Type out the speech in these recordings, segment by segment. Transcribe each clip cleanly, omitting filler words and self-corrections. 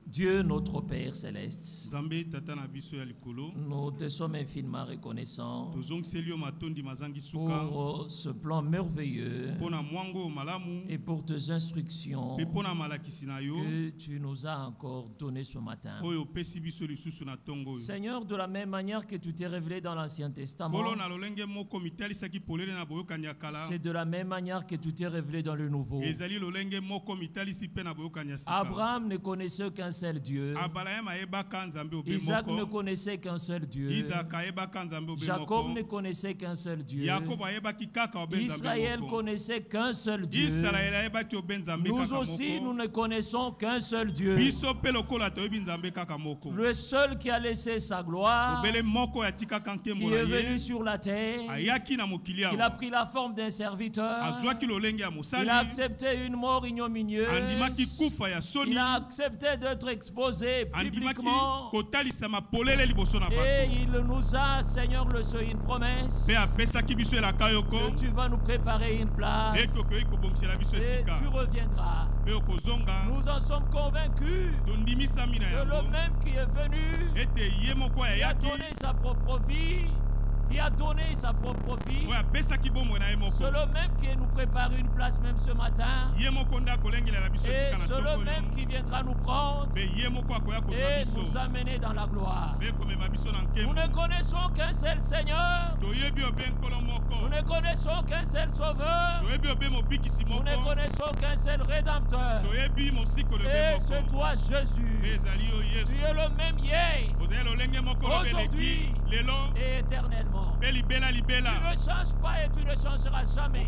Dieu notre Père Céleste, nous te sommes infiniment reconnaissants pour ce plan merveilleux et pour tes instructions que tu nous as encore données ce matin. Seigneur, de la même manière que tu t'es révélé dans l'Ancien Testament, c'est de la même manière que tu t'es révélé dans le Nouveau. Abraham ne connaissait qu'un seul Dieu. Isaac ne connaissait qu'un seul Dieu. Jacob ne connaissait qu'un seul Dieu. Israël connaissait qu'un seul Dieu. Nous aussi, nous ne connaissons qu'un seul Dieu. Le seul qui a laissé sa gloire, qui est venu sur la terre, il a pris la forme d'un serviteur, il a accepté une mort ignominieuse, il a accepté d'être exposé publiquement, et il nous a, Seigneur, une promesse que tu vas nous préparer une place et tu reviendras. Nous en sommes convaincus que le même qui est venu, qui a donné sa propre vie, c'est le même qui nous prépare une place même ce matin, et c'est le même qui viendra nous prendre et nous amener dans la gloire. Nous ne connaissons qu'un seul Seigneur, nous ne connaissons qu'un seul Sauveur, nous ne connaissons qu'un seul Rédempteur, et c'est toi Jésus. Tu es le même hier, aujourd'hui et éternellement. Tu ne changes pas et tu ne changeras jamais.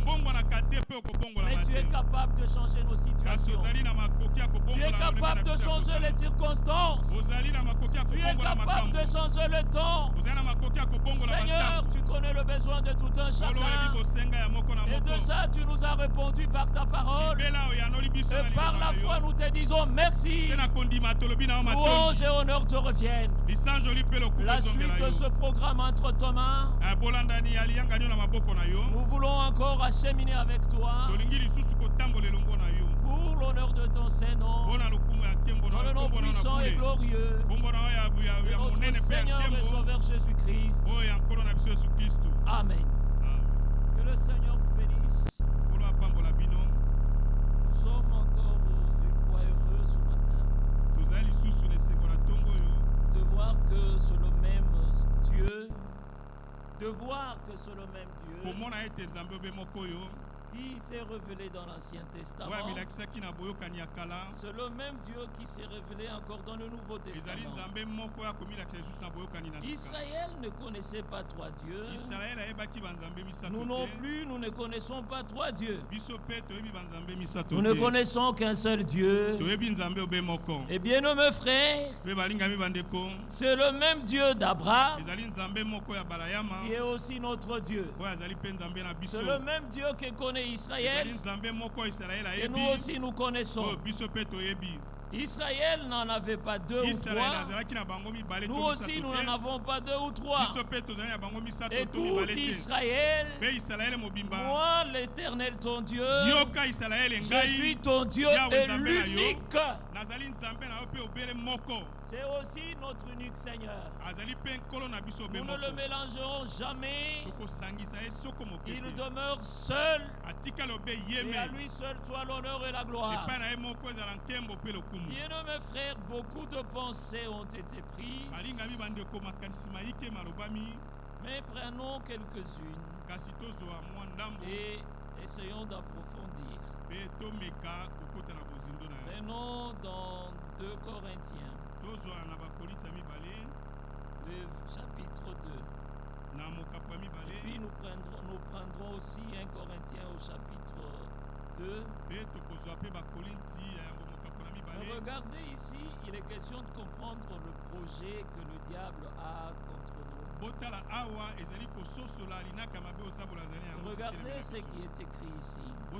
Mais tu es capable de changer nos situations. Tu es capable de changer les circonstances. Tu es capable de changer le temps. Seigneur, tu connais le besoin de tout un chacun. Et de ça, tu nous as répondu par ta parole. Et par la foi, nous te disons merci. Louange et honneur te reviennent. La suite de ce programme entre tes mains, nous voulons encore acheminer avec toi pour l'honneur de ton Saint-Nom, dans le nom puissant et glorieux de notre Seigneur et Sauveur Jésus-Christ. Amen. Que le Seigneur vous bénisse. Nous sommes encore une fois heureux ce matin de voir que c'est le même Dieu, qui s'est révélé dans l'Ancien Testament. C'est le même Dieu qui s'est révélé encore dans le Nouveau Testament. Israël ne connaissait pas trois dieux. Nous non plus, nous ne connaissons pas trois dieux. Nous ne connaissons qu'un seul Dieu. Et bien, mes frères, c'est le même Dieu d'Abraham qui est aussi notre Dieu. C'est le même Dieu qui connaît Israël et nous aussi nous connaissons. Israël n'en avait pas deux ou trois. Nous aussi nous n'en avons pas deux ou trois. Et tout Israël, moi l'Éternel ton Dieu, je suis ton Dieu et l'unique. C'est aussi notre unique Seigneur. Nous ne le mélangerons jamais. Il demeure seul. Et à lui seul soit l'honneur et la gloire. Bien-aimés frères, beaucoup de pensées ont été prises. Mais prenons quelques-unes et essayons d'approfondir. Prenons dans 2 Corinthiens, le chapitre 2. Et puis nous prendrons aussi 1 Corinthiens au chapitre 2. Mais regardez ici, il est question de comprendre le projet que le diable a contre nous. Regardez ce qui est écrit ici. On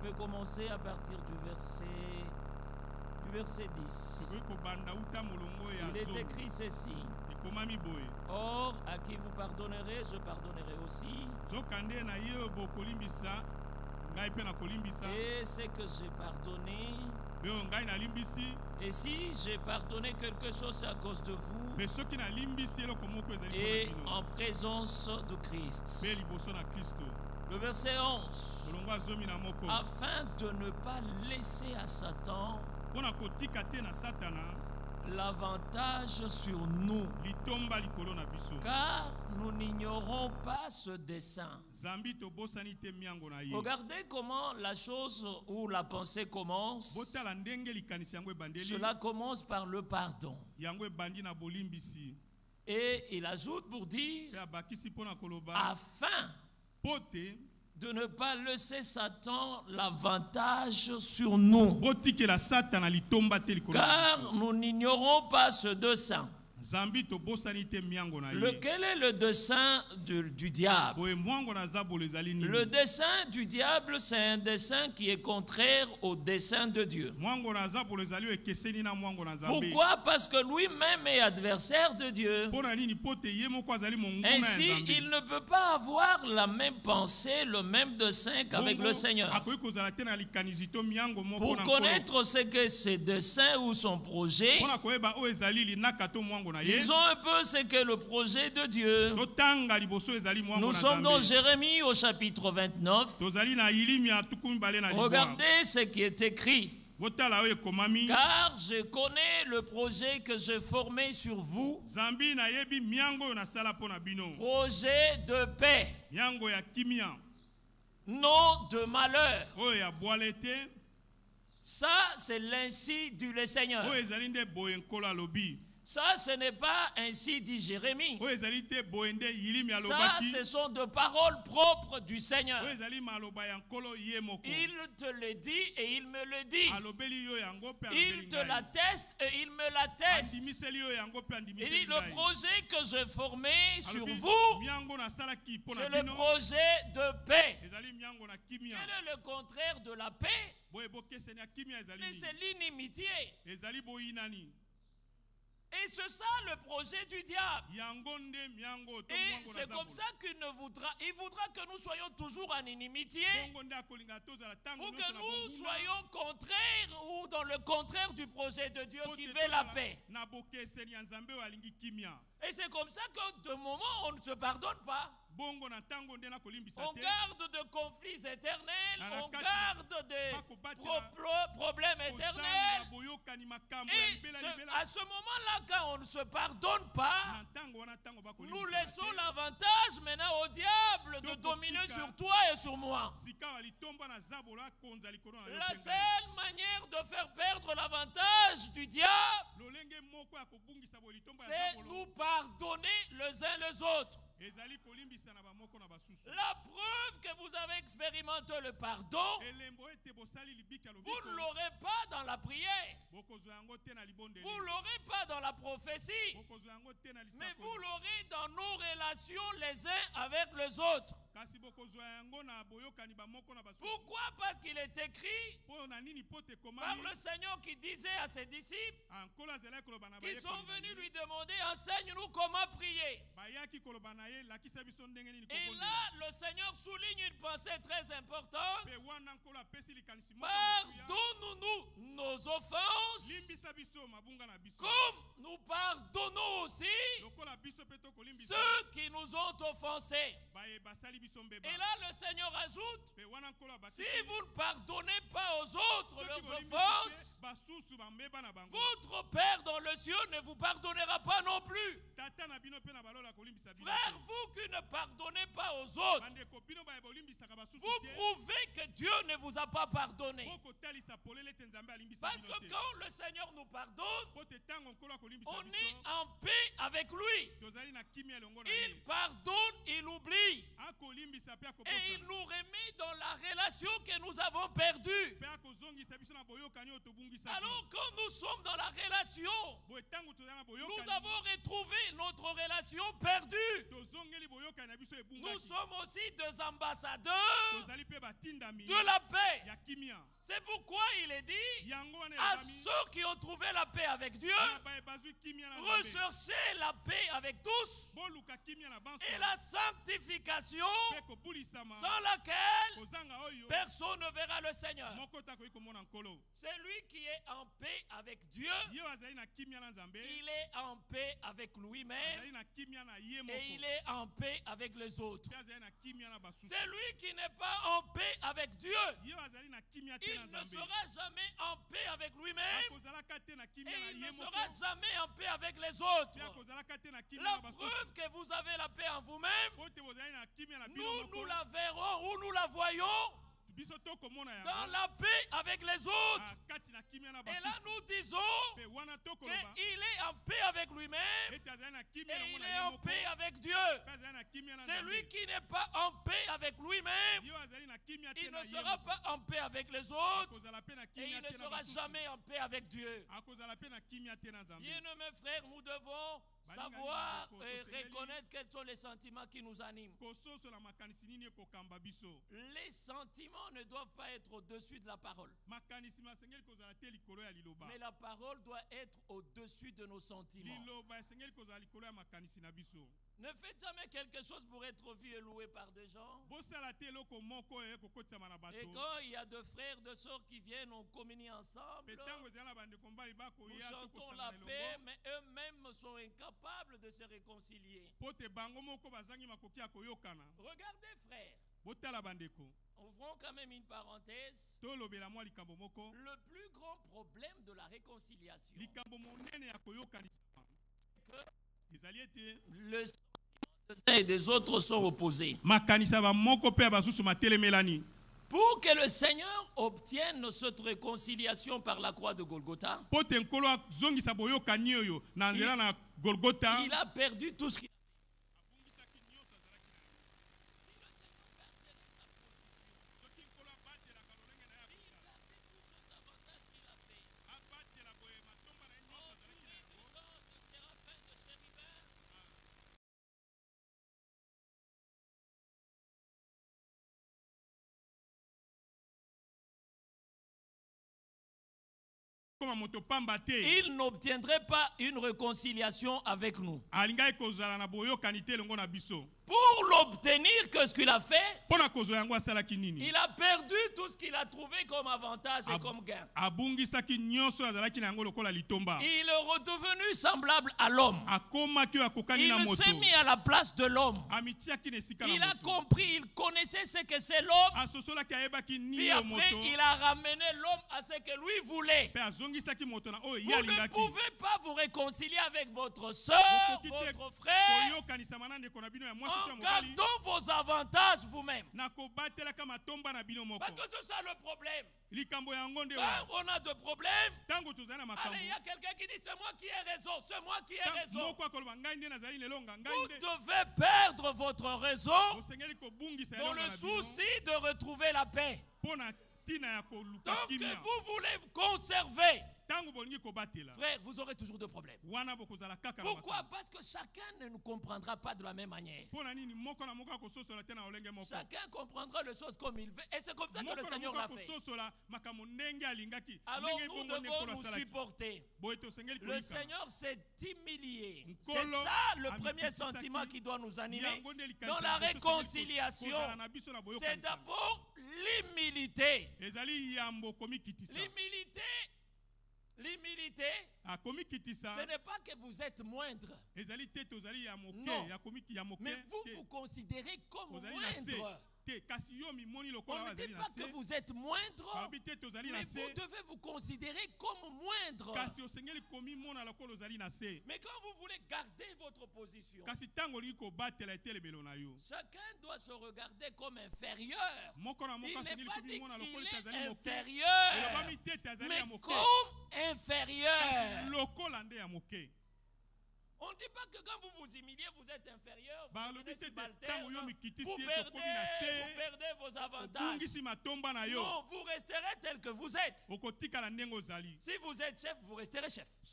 peut commencer à partir du verset 10. Il est écrit ceci. Or, à qui vous pardonnerez, je pardonnerai aussi. Et ce que j'ai pardonné, Et si j'ai pardonné quelque chose, c'est à cause de vous et en présence de Christ. Le verset 11. Afin de ne pas laisser à Satan l'avantage sur nous, car nous n'ignorons pas ce dessein. Regardez comment la chose ou la pensée commence. Cela commence par le pardon. Et il ajoute pour dire afin de ne pas laisser Satan l'avantage sur nous, car nous n'ignorons pas ce dessein. Lequel est le dessein du diable? Le dessein du diable, c'est un dessein qui est contraire au dessein de Dieu. Pourquoi? Parce que lui-même est adversaire de Dieu. Ainsi, il ne peut pas avoir la même pensée, le même dessein qu'avec le Seigneur. Pour connaître ce que ses desseins ou son projet, ils ont un peu ce que le projet de Dieu. Nous sommes dans Jérémie au chapitre 29. Regardez ce qui est écrit. Car je connais le projet que j'ai formé sur vous. Projet de paix. Non de malheur. Ça, c'est l'ainsi du Seigneur. Ça, ce n'est pas ainsi dit Jérémie. Ça, ce sont de paroles propres du Seigneur. Il te le dit et il me le dit. Il te l'atteste et il me l'atteste. Il dit le projet que j'ai formé sur vous, c'est le projet de paix. Quel est le contraire de la paix? Mais c'est l'inimitié. Et c'est ça le projet du diable. Et c'est comme ça qu'il voudra que nous soyons toujours en inimitié, ou que nous soyons contraires ou dans le contraire du projet de Dieu qui veut la paix. Et c'est comme ça que de moment on ne se pardonne pas. On garde de conflits éternels, on garde des problèmes éternels. Et à ce moment-là, quand on ne se pardonne pas, nous laissons l'avantage maintenant au diable de dominer sur toi et sur moi. La seule manière de faire perdre l'avantage du diable, c'est nous pardonner les uns les autres. La preuve que vous avez expérimenté le pardon, vous ne l'aurez pas dans la prière, vous ne l'aurez pas dans la prophétie, mais vous l'aurez dans nos relations les uns avec les autres. Pourquoi? Parce qu'il est écrit par le Seigneur qui disait à ses disciples qu'ils sont venus lui demander, enseigne-nous comment prier. Et là, le Seigneur souligne une pensée très importante. Pardonne-nous nos offenses, comme nous pardonnons aussi ceux qui nous ont offensés. Et là, le Seigneur ajoute, si vous ne pardonnez pas aux autres leurs offenses, votre Père dans le ciel ne vous pardonnera pas non plus. Frère, vous qui ne pardonnez pas aux autres, vous prouvez que Dieu ne vous a pas pardonné. Parce que quand le Seigneur nous pardonne, on est en paix avec lui. Il pardonne, il oublie. Et il nous remet dans la relation que nous avons perdue. Alors quand nous sommes dans la relation, nous avons retrouvé notre relation perdue. Nous sommes aussi des ambassadeurs de la paix. C'est pourquoi il est dit à ceux qui ont trouvé la paix avec Dieu, recherchez la paix avec tous et la sanctification sans laquelle personne ne verra le Seigneur. C'est lui qui est en paix avec Dieu. Il est en paix avec lui-même et il est en paix avec les autres. C'est lui qui n'est pas en paix avec Dieu. Il ne sera jamais en paix avec lui-même et il ne sera jamais en paix avec les autres. La preuve que vous avez la paix en vous-même, nous la verrons ou nous la voyons dans la paix avec les autres. Et là nous disons qu'il est en paix avec lui-même et il est en paix avec Dieu. C'est lui qui n'est pas en paix avec lui-même, il ne sera pas en paix avec les autres et il ne sera jamais en paix avec Dieu. Bien, mes frères, nous devons savoir et reconnaître quels sont les sentiments qui nous animent. Les sentiments ne doivent pas être au-dessus de la parole. Mais la parole doit être au-dessus de nos sentiments. Ne faites jamais quelque chose pour être vu et loué par des gens. Et quand il y a deux frères, deux sœurs qui viennent, on communie ensemble. Nous chantons la paix, mais eux-mêmes sont incapables de se réconcilier. Regardez, frères. Ouvrons quand même une parenthèse. Le plus grand problème de la réconciliation, c'est que le sentiment des uns et des autres sont opposés. Pour que le Seigneur obtienne cette réconciliation par la croix de Golgotha, il a perdu tout ce qu'il a. Il n'obtiendrait pas une réconciliation avec nous. Pour l'obtenir, qu'est-ce qu'il a fait? Il a perdu tout ce qu'il a trouvé comme avantage et comme gain. Il est redevenu semblable à l'homme. Il s'est mis à la place de l'homme. Il a compris, il connaissait ce que c'est l'homme. Puis après, il a ramené l'homme à ce que lui voulait. Vous ne pouvez pas vous réconcilier avec votre soeur, votre frère, en gardant vos avantages vous-même. Parce que c'est ça le problème. Quand on a de problèmes, allez, il y a quelqu'un qui dit c'est moi qui ai raison, c'est moi qui ai raison. Vous devez perdre votre raison dans le souci de retrouver la paix. Tant que vous voulez conserver, frère, vous aurez toujours de problèmes. Pourquoi? Parce que chacun ne nous comprendra pas de la même manière. Chacun comprendra les choses comme il veut. Et c'est comme ça que le Seigneur l'a fait. Alors nous devons nous supporter. Le Seigneur s'est humilié. C'est ça le premier sentiment qui doit nous animer. Dans la réconciliation, c'est d'abord l'humilité. L'humilité, ce n'est pas que vous êtes moindre. Non, mais vous considérez comme moindre. On ne dit pas que vous êtes moindre, mais vous devez vous considérer comme moindre. Mais quand vous voulez garder votre position, chacun doit se regarder comme inférieur. Il n'est pas dit qu'il est inférieur, mais comme inférieur. On ne dit pas que quand vous vous humiliez, vous êtes inférieur. Vous perdez vos avantages. Non, vous resterez tel que vous êtes. Si vous êtes chef, vous resterez chef. Que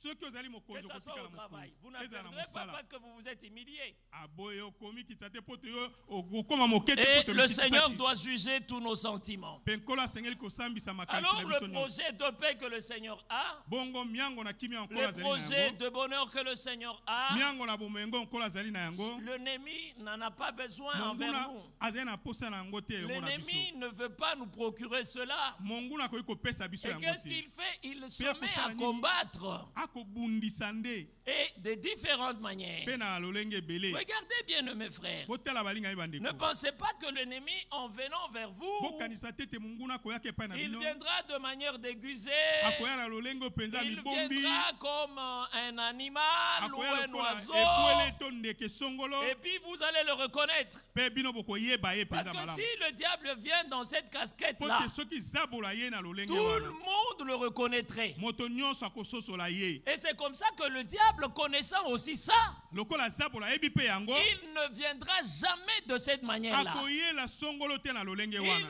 ça soit au travail. Vous n'apprendrez pas parce que vous vous êtes humilié. Et le Seigneur doit juger tous nos sentiments. Alors le projet de paix que le Seigneur a, le projet de bonheur que le Seigneur a, l'ennemi n'en a pas besoin envers nous. L'ennemi ne veut pas nous procurer cela. Et qu'est-ce qu'il fait? Il se met à combattre. Et de différentes manières. Regardez bien, mes frères. Ne pensez pas que l'ennemi, en venant vers vous, il viendra de manière déguisée. Il viendra comme un animal ou un oiseau. Et puis vous allez le reconnaître. Parce que si le diable vient dans cette casquette-là, tout le monde le reconnaîtrait. Et c'est comme ça que le diable, connaissant aussi ça, il ne viendra jamais de cette manière-là. Il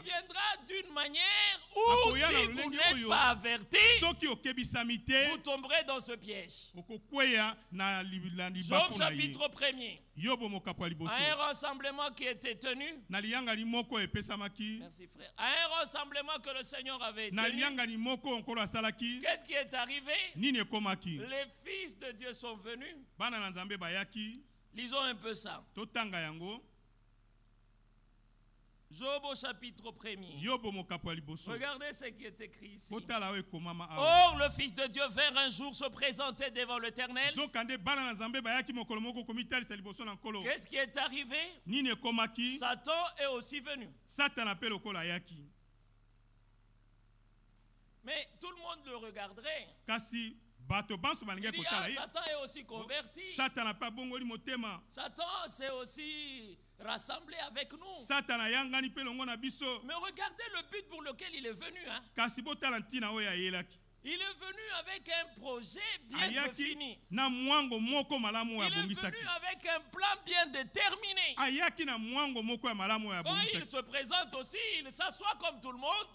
viendra d'une manière où si vous n'êtes pas averti, vous tomberez dans ce piège. Job chapitre 1er. À un rassemblement qui était tenu. Merci frère. À un rassemblement que le Seigneur avait tenu. Qu'est-ce qui est arrivé? Les fils de Dieu sont venus. Lisons un peu ça. Job au chapitre 1er. Regardez ce qui est écrit ici. Or, le Fils de Dieu vers un jour se présenter devant l'Éternel. Qu'est-ce qui est arrivé? Satan est aussi venu. Mais tout le monde le regarderait. Il dit, Satan est aussi converti. Satan s'est aussi rassemblé avec nous. Mais regardez le but pour lequel il est venu. Il est venu avec un projet bien défini. Il est venu avec un plan bien déterminé. Quand il se présente aussi, il s'assoit comme tout le monde.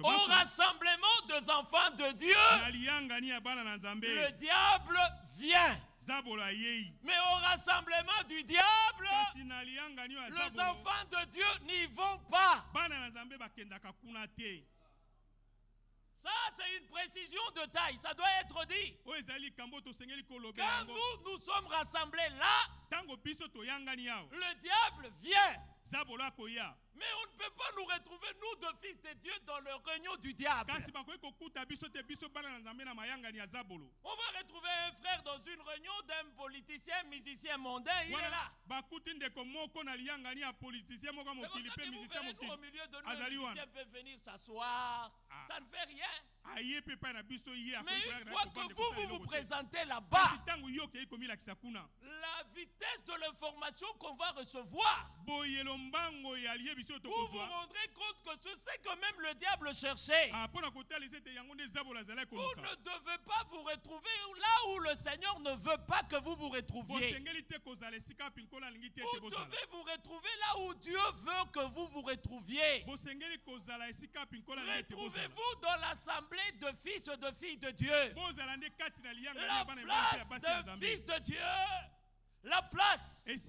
Au rassemblement des enfants de Dieu, le diable vient. Mais au rassemblement du diable, les enfants de Dieu n'y vont pas. Ça, c'est une précision de taille. Ça doit être dit. Quand nous sommes rassemblés là, le diable vient. Mais on ne peut pas nous retrouver, nous, de fils de Dieu, dans le réunion du diable. On va retrouver un frère dans une réunion d'un politicien, musicien mondain, il est là. C'est pour ça que vous verrez, nous, au milieu de nous, les musiciens peuvent venir s'asseoir. Ça ne fait rien. Mais une fois que vous vous présentez là-bas, la vitesse de l'information qu'on va recevoir, vous vous rendrez compte que c'est que même le diable cherchait. Vous ne devez pas vous retrouver là où le Seigneur ne veut pas que vous vous retrouviez. Vous devez vous retrouver là où Dieu veut que vous vous retrouviez. Retrouvez-vous dans l'assemblée de fils et de filles de Dieu. La place d'un fils de Dieu. La place d'un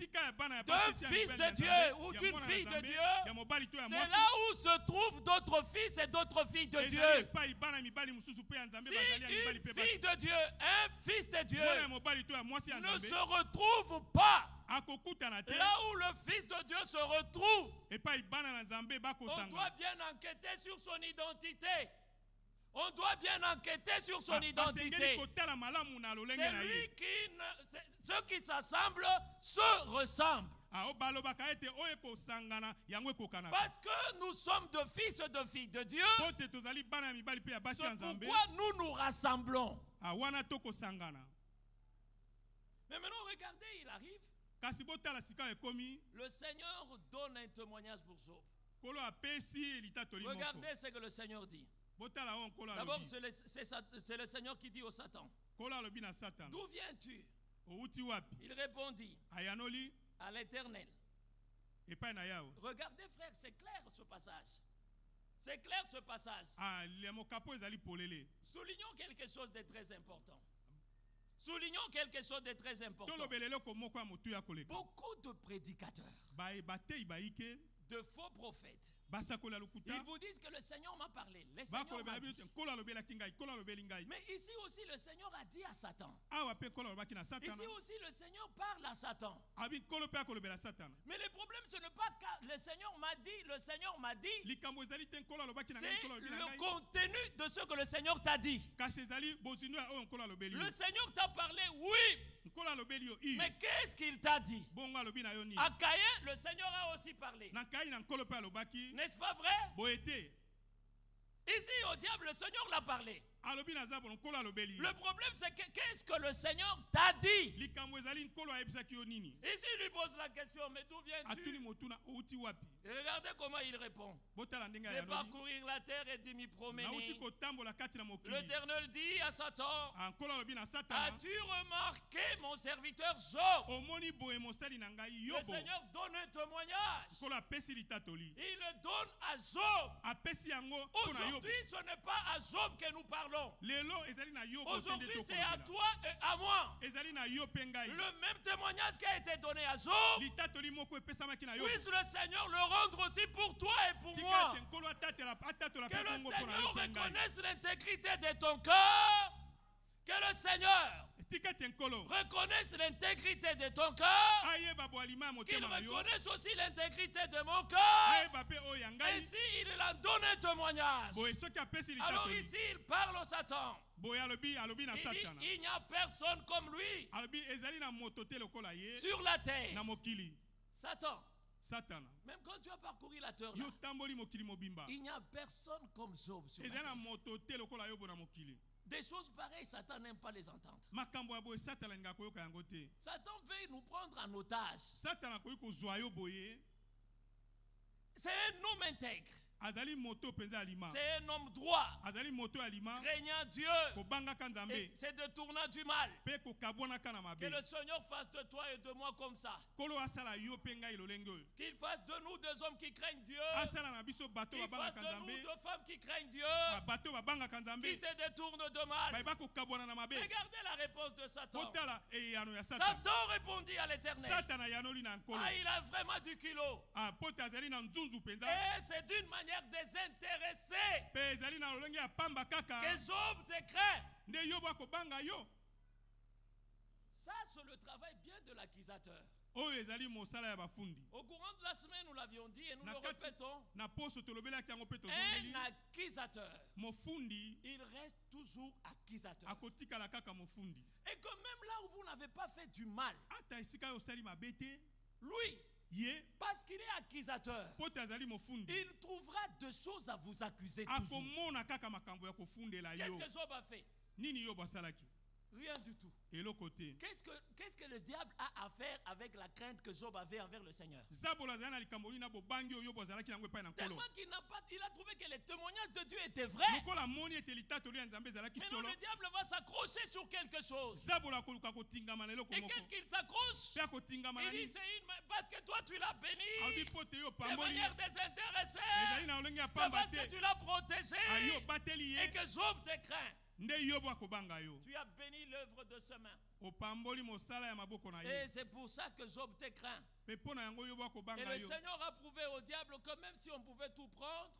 fils de Dieu ou d'une fille de Dieu, c'est là où se trouvent d'autres fils et d'autres filles de Dieu. Si une fille de Dieu, un fils de Dieu ne se retrouve pas là où le Fils de Dieu se retrouve, on doit bien enquêter sur son identité. On doit bien enquêter sur son identité. C'est lui qui, ceux qui s'assemblent se ressemblent. Parce que nous sommes de fils et de filles de Dieu, c'est pourquoi nous nous rassemblons. Mais maintenant, regardez, il arrive. Le Seigneur donne un témoignage pour Job. Regardez ce que le Seigneur dit. D'abord, c'est le Seigneur qui dit au Satan. D'où viens-tu? Il répondit à l'Éternel. Regardez frère, c'est clair ce passage. C'est clair ce passage. Soulignons quelque chose de très important. Soulignons quelque chose de très important. Beaucoup de prédicateurs, de faux prophètes, ils vous disent que le Seigneur m'a parlé. Le Seigneur m'a dit. Mais ici aussi le Seigneur a dit à Satan. Ici aussi le Seigneur parle à Satan. Mais le problème ce n'est pas que le Seigneur m'a dit. Le Seigneur m'a dit. C'est le contenu de ce que le Seigneur t'a dit. Le Seigneur t'a parlé, oui. Mais qu'est-ce qu'il t'a dit? À Caïn, le Seigneur a aussi parlé. N'est-ce pas vrai? Ici au diable, le Seigneur l'a parlé. Le problème c'est que qu'est-ce que le Seigneur t'a dit? Ici il lui pose la question, mais d'où viens-tu? Et regardez comment il répond. De parcourir la terre et d'y m'y promener. L'Éternel dit à Satan, as-tu remarqué mon serviteur Job? Le Seigneur donne un témoignage. Il le donne à Job. Aujourd'hui ce n'est pas à Job que nous parlons. Aujourd'hui c'est à toi et à moi. Le même témoignage qui a été donné à Job, puisse le Seigneur le rendre aussi pour toi et pour moi. Que le Seigneur reconnaisse l'intégrité de ton cœur. Que le Seigneur reconnaisse l'intégrité de ton cœur. Qu'il reconnaisse aussi l'intégrité de mon cœur. Ainsi il en donne un témoignage. Alors ici il parle au Satan. Il dit, il n'y a personne comme lui sur la terre. Satan, même quand tu as parcouru la terre là, il n'y a personne comme Job sur la terre. Des choses pareilles, Satan n'aime pas les entendre. Satan veut nous prendre en otage. C'est un homme intègre. C'est un homme droit, craignant Dieu et se détournant du mal. Que le Seigneur fasse de toi et de moi comme ça. Qu'il fasse de nous des hommes qui craignent Dieu. Qu'il fasse de nous deux femmes qui craignent Dieu, qui se détournent de mal. Regardez la réponse de Satan. Satan répondit à l'Éternel. Il a vraiment du culot. Et c'est d'une manière désintéressée que Job te craint. Ça c'est le travail bien de l'accusateur. Au courant de la semaine nous l'avions dit et nous le répétons. Un accusateur, il reste toujours accusateur. Et que même là où vous n'avez pas fait du mal, lui, parce qu'il est accusateur, il trouvera des choses à vous accuser toujours. Qu'est-ce que Job a fait? Rien du tout. Qu'est-ce que le diable a à faire avec la crainte que Job avait envers le Seigneur? Tellement qu'il il a trouvé que les témoignages de Dieu étaient vrais. Maintenant le diable va s'accrocher sur quelque chose. Et qu'est-ce qu'il s'accroche? Il dit parce que toi tu l'as béni de manière désintéressée. C'est parce que tu l'as protégé et que Job te craint. Tu as béni l'œuvre de ses mains. Et c'est pour ça que Job te craint. Et le Seigneur a prouvé au diable que même si on pouvait tout prendre,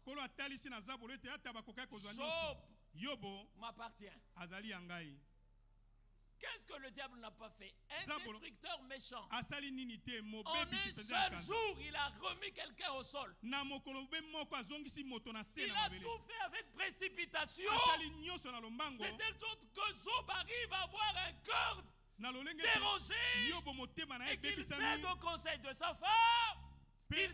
Job m'appartient. Qu'est-ce que le diable n'a pas fait? Un destructeur méchant. En un seul jour, il a remis quelqu'un au sol. Il a tout fait avec précipitation. De telle sorte que Job arrive à avoir un cœur dérangé et qu'il cède au conseil de sa femme. Qu'il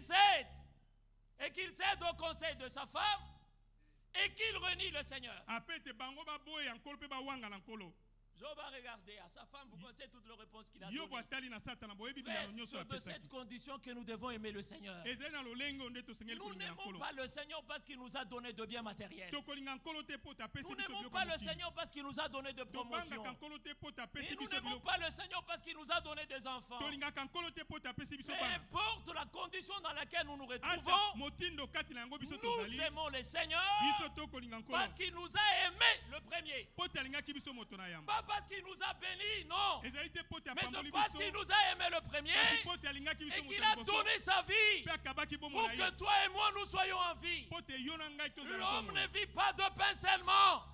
cède au conseil de sa femme et qu'il renie le Seigneur. Job a regardé à sa femme, vous connaissez toutes les réponses qu'il a données. C'est de cette condition que nous devons aimer le Seigneur. Nous n'aimons pas le Seigneur parce qu'il nous a donné de biens matériels. Nous n'aimons pas le Seigneur parce qu'il nous a donné de promotion. Et nous n'aimons pas le Seigneur parce qu'il nous a donné des enfants. Peu importe la condition dans laquelle nous nous retrouvons, nous aimons le Seigneur parce qu'il nous a aimés le premier. Pas parce qu'il nous a bénis, non. Mais c'est parce qu'il nous a aimé le premier et qu'il a donné sa vie pour que toi et moi nous soyons en vie. L'homme ne vit pas de pain seulement.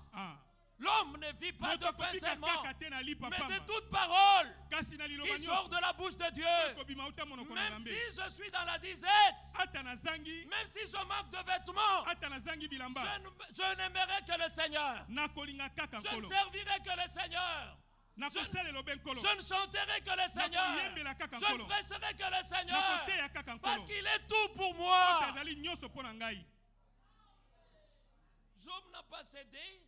L'homme ne vit pas de pain seulement, mais de toute parole qui sort de la bouche de Dieu. Même si je suis dans la disette, même si je manque de vêtements, je n'aimerai que le Seigneur. Je ne servirai que le Seigneur. Je ne chanterai que le Seigneur. Je ne prêcherai que le Seigneur. Parce qu'il est tout pour moi. Job n'a pas cédé.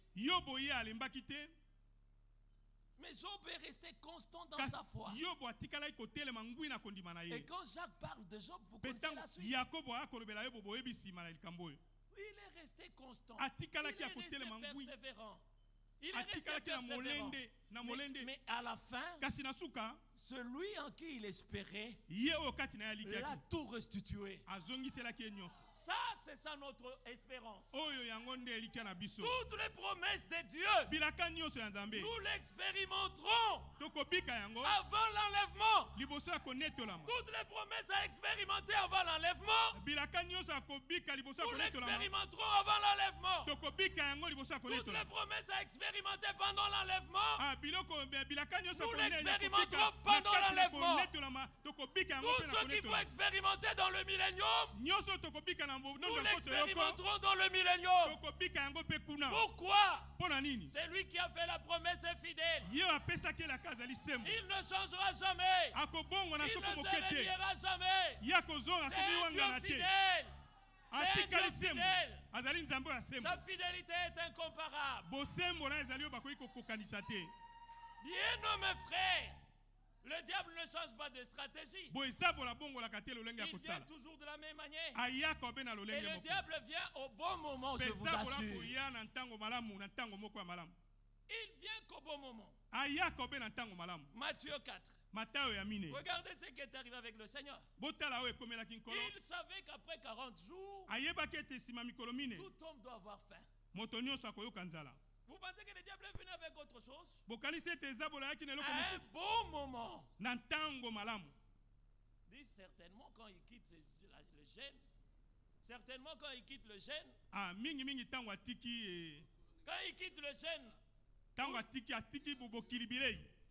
Mais Job est resté constant dans sa foi. Et quand Jacques parle de Job, vous connaissez la suite. Il est resté constant. Il est resté persévérant. Il est resté persévérant. Mais à la fin, celui en qui il espérait, il a tout restitué. Ça, c'est ça notre espérance. Toutes les promesses de Dieu, nous l'expérimenterons avant l'enlèvement. Toutes les promesses à expérimenter avant l'enlèvement, nous l'expérimenterons avant l'enlèvement. Toutes les promesses à expérimenter pendant l'enlèvement, nous l'expérimenterons pendant l'enlèvement. Tout ce qu'il faut expérimenter dans le millénium, nous l'expérimenterons dans le millénium. Pourquoi? C'est lui qui a fait la promesse est fidèle. Il ne changera jamais. Il ne se reniera jamais. C'est un Dieu fidèle. C'est un Dieu fidèle. Sa fidélité est incomparable. Bien-aimés frères, le diable ne change pas de stratégie. Il vient toujours de la même manière. Et le diable vient au bon moment, je vous assure. Il vient qu'au bon moment. Matthieu 4. Regardez ce qui est arrivé avec le Seigneur. Il savait qu'après 40 jours, tout homme doit avoir faim. Vous pensez que le diable est venu avec autre chose? À un bon moment. Dit certainement quand il quitte le jeûne. Certainement quand il quitte le jeûne. Quand il quitte le jeûne,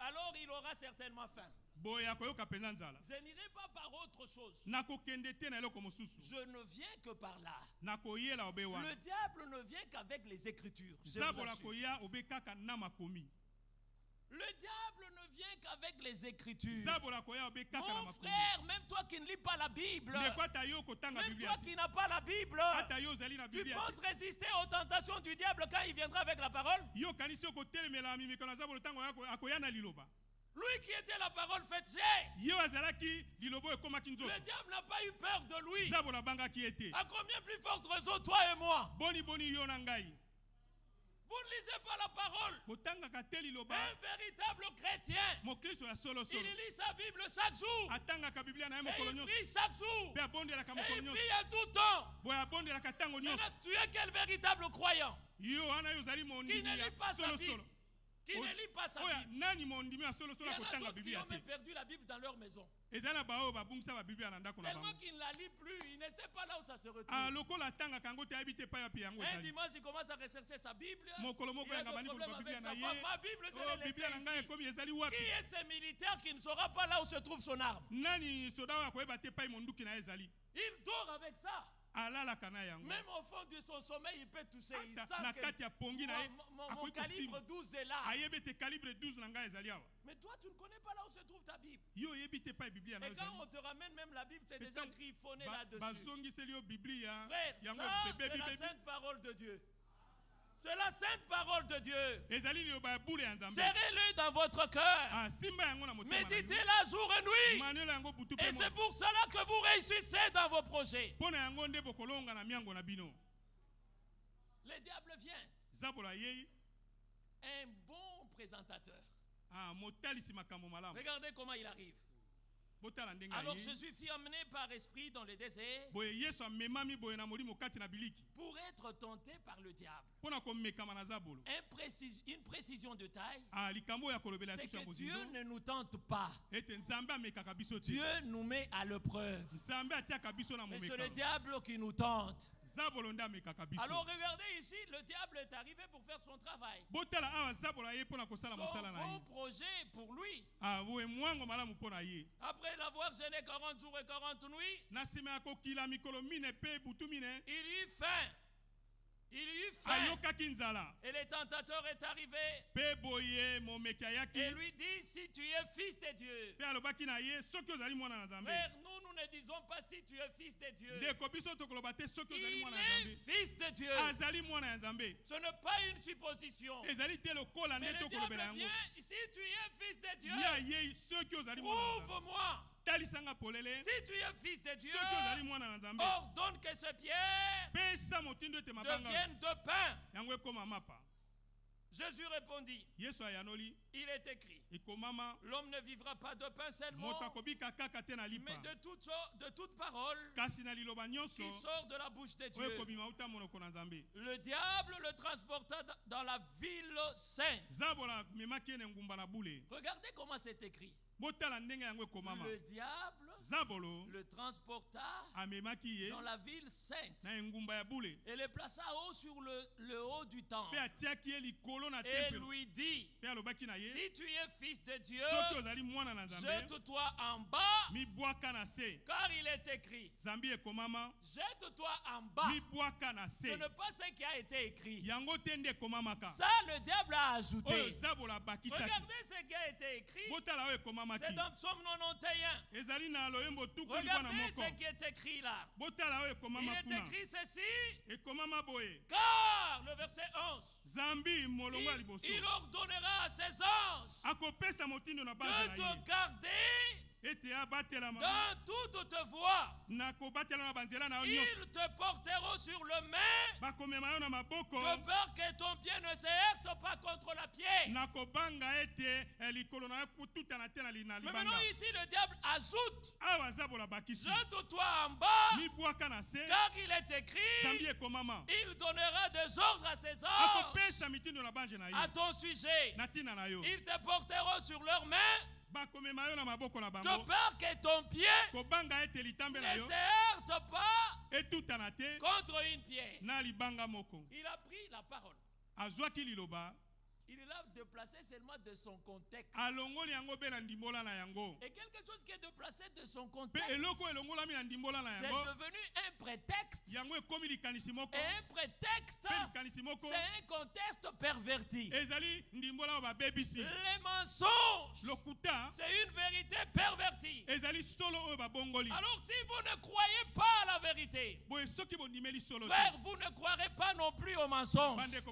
alors il aura certainement faim. Je n'irai pas par autre chose. Je ne viens que par là. Le diable ne vient qu'avec les Écritures. Le diable ne vient qu'avec les Écritures. Mon frère, même toi qui ne lis pas la Bible, même toi qui n'as pas la Bible, tu penses résister aux tentations du diable quand il viendra avec la parole? Lui qui était la parole faite chair. Le diable n'a pas eu peur de lui. À combien plus forte raison toi et moi? Vous ne lisez pas la parole. Un véritable chrétien, il lit sa Bible chaque jour. Et il prie chaque jour. Et il prie à tout temps. Maintenant, tu es quel véritable croyant qui ne lit pas sa Bible? Qui ne lit pas sa Bible. Il y en a d'autres qui ont même perdu la Bible dans leur maison. Tellement qu'il ne la lit plus, il ne sait pas là où ça se retrouve. Un dimanche, il commence à rechercher sa Bible. Il y a des problèmes avec sa femme. Ma Bible, je l'ai laissée ici. Qui est ce militaire qui ne saura pas là où se trouve son arme? Il dort avec ça. Même au fond de son sommeil, il peut toucher. Il sent que mon calibre 12 est là. Mais toi, tu ne connais pas là où se trouve ta Bible. Et quand on te ramène même la Bible, c'est déjà griffonné là-dessus. Frère, ça, c'est la sainte parole de Dieu. C'est la sainte parole de Dieu. Serrez-le dans votre cœur. Méditez-la jour et nuit. Et c'est pour cela que vous réussissez dans vos projets. Le diable vient. Un bon présentateur. Regardez comment il arrive. Alors Jésus fut emmené par esprit dans le désert pour être tenté par le diable. Une précision de taille, c'est que Dieu ne nous tente pas. Dieu nous met à l'épreuve. Mais c'est le diable qui nous tente. Alors regardez ici, le diable est arrivé pour faire son travail. Son bon projet pour lui. Après l'avoir gêné 40 jours et 40 nuits, il eut faim. Il eut faim. Et le tentateur est arrivé. Et lui dit, si tu es fils de Dieu. Frère, nous ne disons pas si tu es fils de Dieu. Il est fils de Dieu. Ce n'est pas une supposition. Mais le diable vient, si tu es fils de Dieu, ouvre-moi. Si tu es fils de Dieu, ordonne que ce pierre devienne de pain. Jésus répondit, il est écrit, l'homme ne vivra pas de pain seulement, mais de toute parole qui sort de la bouche de Dieu. Le diable le transporta dans la ville sainte. Regardez comment c'est écrit. Le diable le transporta dans la ville sainte et le plaça haut sur le haut du temple et lui dit, si tu es fils de Dieu, jette-toi en bas, car il est écrit, jette-toi en bas. Ce n'est pas ce qui a été écrit. Ça, le diable a ajouté. Regardez ce qui a été écrit. C'est dans Psaume 91. Regardez ce qui est écrit là. Il est écrit ceci. Car, le verset 11, il ordonnera à ses anges de te garder dans toute tes voies. Ils te porteront sur le main, de peur que ton pied ne se heurte pas contre la pierre. Mais maintenant ici le diable ajoute, jette-toi en bas, car il est écrit, il donnera des ordres à ses anges à ton sujet. Ils te porteront sur leurs mains, de peur que ton pied ne se heurte pas contre une pierre. Il a pris la parole. Il l'a déplacé seulement de son contexte. Et quelque chose qui est déplacé de son contexte, c'est devenu un prétexte. Et un prétexte, c'est un contexte perverti. Les mensonges, c'est une vérité pervertie. Alors si vous ne croyez pas à la vérité, frère, vous ne croirez pas non plus aux mensonges. C'est-à-dire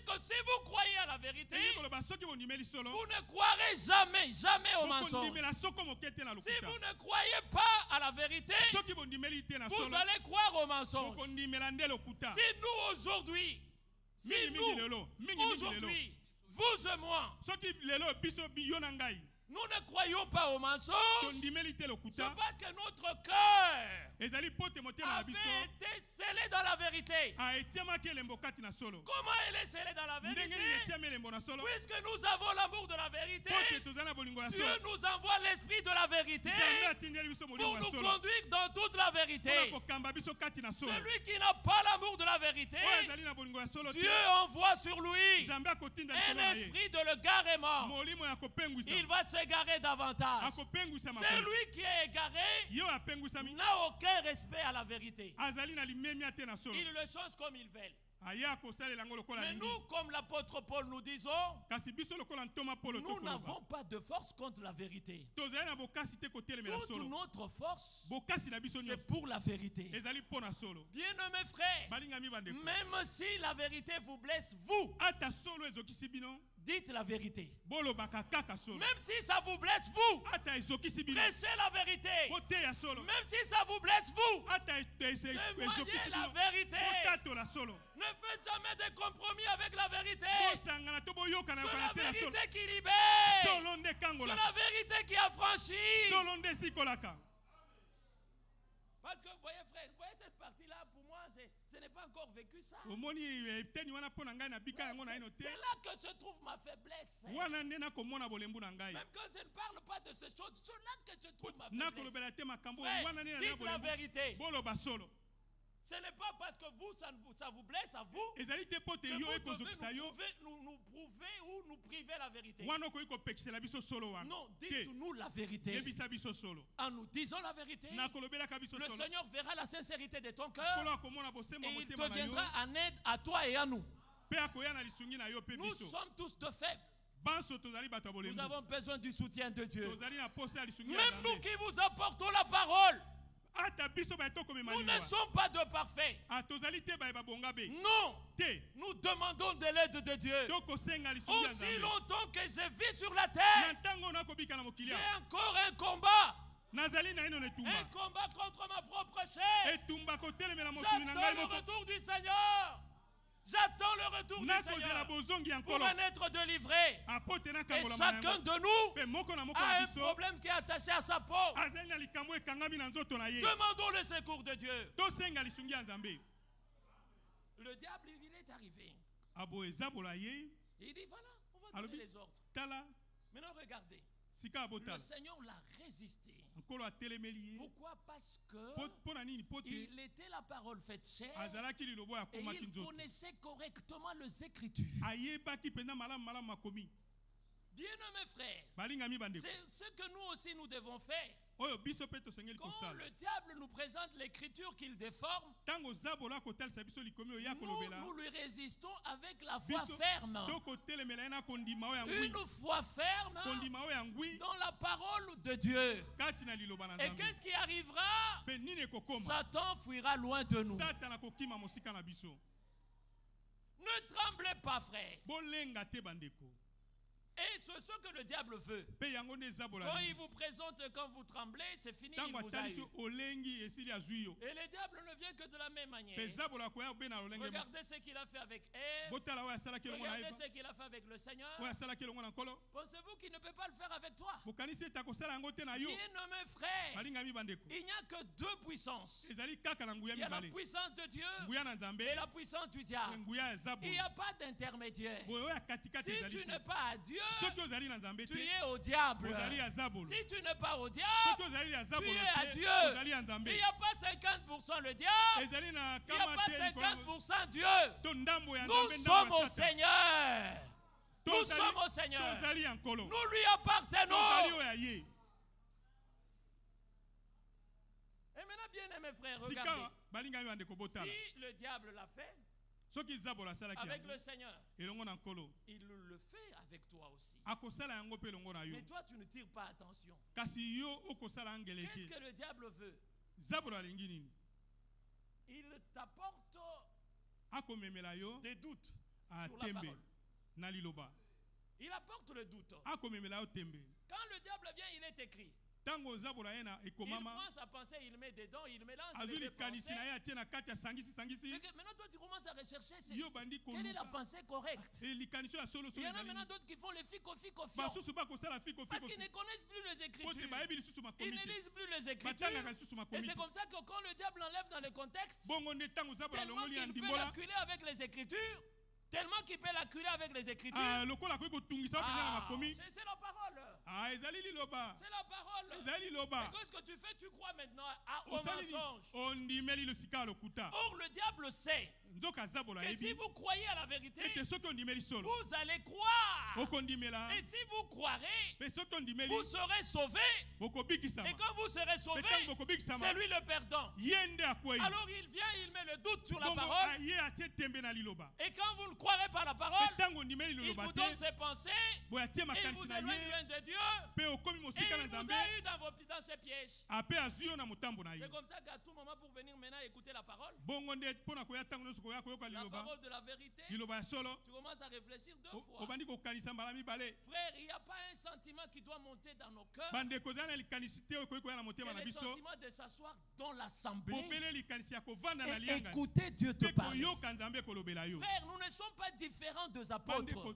que si vous croyez à la vérité, vous ne croirez jamais aux mensonges. Si vous ne croyez pas à la vérité, vous allez croire aux mensonges. Si nous aujourd'hui, vous et moi, nous ne croyons pas aux mensonges, c'est parce que notre cœur avait été scellé dans la vérité. Comment elle est scellée dans la vérité? Puisque nous avons l'amour de la vérité, Dieu nous envoie l'esprit de la vérité pour nous conduire dans toute la vérité. Celui qui n'a pas l'amour de la vérité, Dieu envoie sur lui un esprit de l'égarement. Il va s'égarer davantage. Celui qui est égaré n'a aucun respect à la vérité. Il le change comme il veut. Mais nous, comme l'apôtre Paul nous disons, nous n'avons pas de force contre la vérité. Toute notre force, c'est pour la vérité. Bien-aimés frères, même si la vérité vous blesse, vous, dites la vérité. Même si ça vous blesse, vous, prêchez la vérité. Même si ça vous blesse, vous, témoignez la vérité. Ne faites jamais de compromis avec la vérité. C'est la vérité qui libère. C'est la vérité qui affranchit. Parce que, voyez frère, voyez cette partie-là, pour moi, ce n'est pas encore vécu ça. C'est là que se trouve ma faiblesse. Même quand je ne parle pas de ces choses, c'est là que se trouve ma faiblesse. Frère, dites la vérité. Ce n'est pas parce que vous, ça vous blesse à vous que vous devez nous prouver ou nous priver la vérité. Non, dites-nous la vérité. En nous disant la vérité, le Seigneur verra la sincérité de ton cœur et il te viendra en aide à toi et à nous. Nous sommes tous de faibles. Nous avons besoin du soutien de Dieu. Même nous qui vous apportons la parole, nous ne sommes pas de parfaits. Non. Nous demandons de l'aide de Dieu. Aussi longtemps que je vis sur la terre, j'ai encore un combat. Un combat contre ma propre chair. J'attends le retour du Seigneur. J'attends le retour du Seigneur pour en être délivré. Et chacun de nous a un problème qui est attaché à sa peau. Demandons le secours de Dieu. Le diable, il est arrivé. Il dit voilà, on va donner les ordres. Maintenant regardez. Le Seigneur l'a résisté. Pourquoi? Parce que il était la parole faite chair et il connaissait correctement les Écritures. Bien-aimés frères, c'est ce que nous aussi nous devons faire. Quand le diable nous présente l'écriture qu'il déforme, nous lui résistons avec la foi ferme. Une foi ferme dans la parole de Dieu. Et qu'est-ce qui arrivera? Satan fuira loin de nous. Ne tremblez pas, frère. Et c'est ce que le diable veut. Quand il vous présente, quand vous tremblez, c'est fini, il vous a eu. Et le diable ne vient que de la même manière. Regardez ce qu'il a fait avec Ève. Regardez ce qu'il a fait avec le Seigneur. Pensez-vous qu'il ne peut pas le faire avec toi? Bien-aimés frères, il n'y a que deux puissances. Il y a la puissance de Dieu et la puissance du diable. Il n'y a pas d'intermédiaire. Si tu n'es pas à Dieu, tu es au diable. Si tu n'es pas au diable, tu es à Dieu. Il n'y a pas 50% le diable, il n'y a pas 50% Dieu. Nous sommes au Seigneur. Nous sommes au Seigneur. Nous lui appartenons. Et maintenant, bien aimés frères, regardez. Si le diable l'a fait avec le Seigneur, il le fait avec toi aussi. Mais toi, tu ne tires pas attention. Qu'est-ce que le diable veut? Il t'apporte des doutes sur la parole. Il apporte le doute. Quand le diable vient, il est écrit. Il prend sa pensée, il met dedans, il mélange les deux pensées. Maintenant toi tu commences à rechercher quelle est la pensée correcte. Il y en a maintenant d'autres qui font les fico. Parce qu'ils ne connaissent plus les Écritures. Ils ne lisent plus les Écritures. Et c'est comme ça que quand le diable enlève dans le contexte, tellement qu'il peut l'acculer avec les Écritures, Tellement qu'il peut l'acculer avec les Écritures. C'est la parole. C'est la parole. Et qu'est-ce que tu fais? Tu crois maintenant au mensonge. Or, le diable sait que si vous croyez à la vérité, vous allez croire. Et si vous croirez, vous serez sauvés. Et quand vous serez sauvés, c'est lui le perdant. Alors il vient, il met le doute sur la parole. Et quand vous ne croirez pas la parole, il vous donne ses pensées, il vous éloigne loin de Dieu, et il vous a eu dans ses pièges. C'est comme ça qu'à tout moment, pour venir maintenant écouter la parole, la parole de la vérité, tu commences à réfléchir 2 fois. Frère, il n'y a pas un sentiment qui doit monter dans nos cœurs. C'est le sentiment de s'asseoir dans l'assemblée et écouter Dieu te parler. Frère, nous ne sommes pas différents des apôtres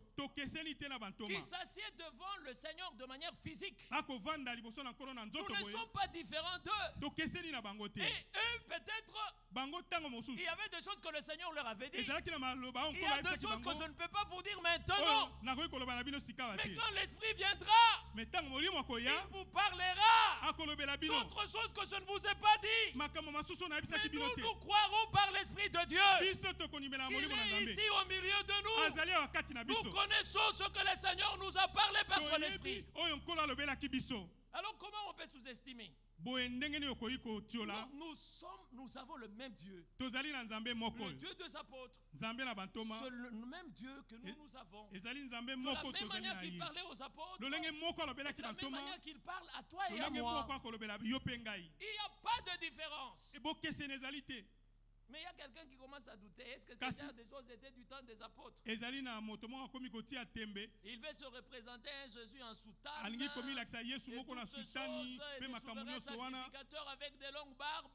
qui s'assiedent devant le Seigneur de manière physique. Nous ne sommes pas différents d'eux. Et eux, peut-être, il y avait des choses que le Seigneur leur avait dit. Il y a des choses que je ne peux pas vous dire maintenant. Mais quand l'Esprit viendra, il vous parlera d'autres choses que je ne vous ai pas dit. Mais nous croirons par l'Esprit de Dieu qu'il est ici au milieu de nous. Nous connaissons ce que le Seigneur nous a parlé par son Esprit. Alors comment on peut sous-estimer? Nous avons le même Dieu. Le Dieu des apôtres. C'est le même Dieu que nous avons. De la même manière qu'il parlait aux apôtres, c'est de la même manière qu'il parle à toi et à moi. Il n'y a pas de différence. Mais il y a quelqu'un qui commence à douter. Est-ce que des choses étaient du temps des apôtres? Il veut se représenter un Jésus en soutane. Et toutes ces choses, et des souverains sacrificateurs avec des longues barbes.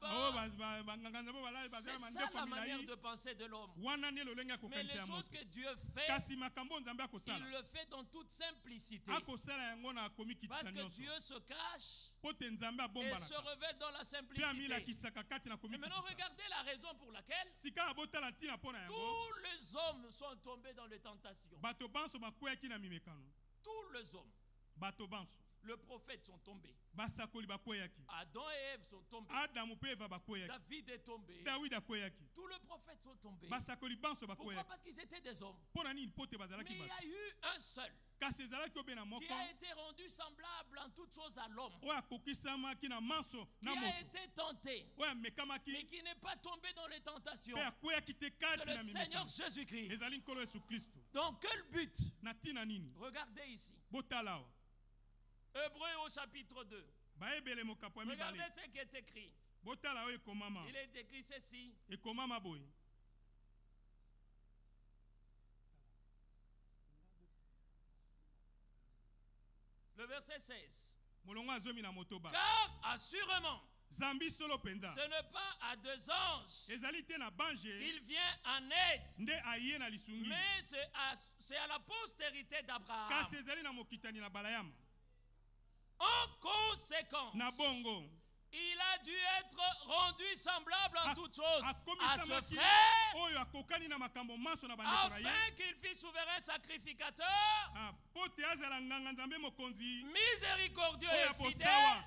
C'est ça la manière de penser de l'homme. Mais les choses que Dieu fait, il le fait dans toute simplicité. Parce que Dieu se cache et se révèle dans la simplicité. Et maintenant regardez la raison pour laquelle tous les hommes sont tombés dans les tentations. Tous les hommes. Les prophètes sont tombés. Adam et Ève sont tombés. David est tombé. Tous les prophètes sont tombés. Pourquoi? Parce qu'ils étaient des hommes. Mais il y a eu un seul qui a été rendu semblable en toutes choses à l'homme, qui a été tenté, mais qui n'est pas tombé dans les tentations. C'est le Seigneur Jésus-Christ. Donc quel but? Regardez ici. Hébreux au chapitre 2. Regardez ce qui est écrit. Il est écrit ceci. Le verset 16. Car assurément, ce n'est pas à 2 anges qu'il vient en aide, mais c'est à la postérité d'Abraham. En conséquence, il a dû être rendu semblable en toutes choses à ce frère, afin qu'il fût souverain sacrificateur, miséricordieux et fidèle,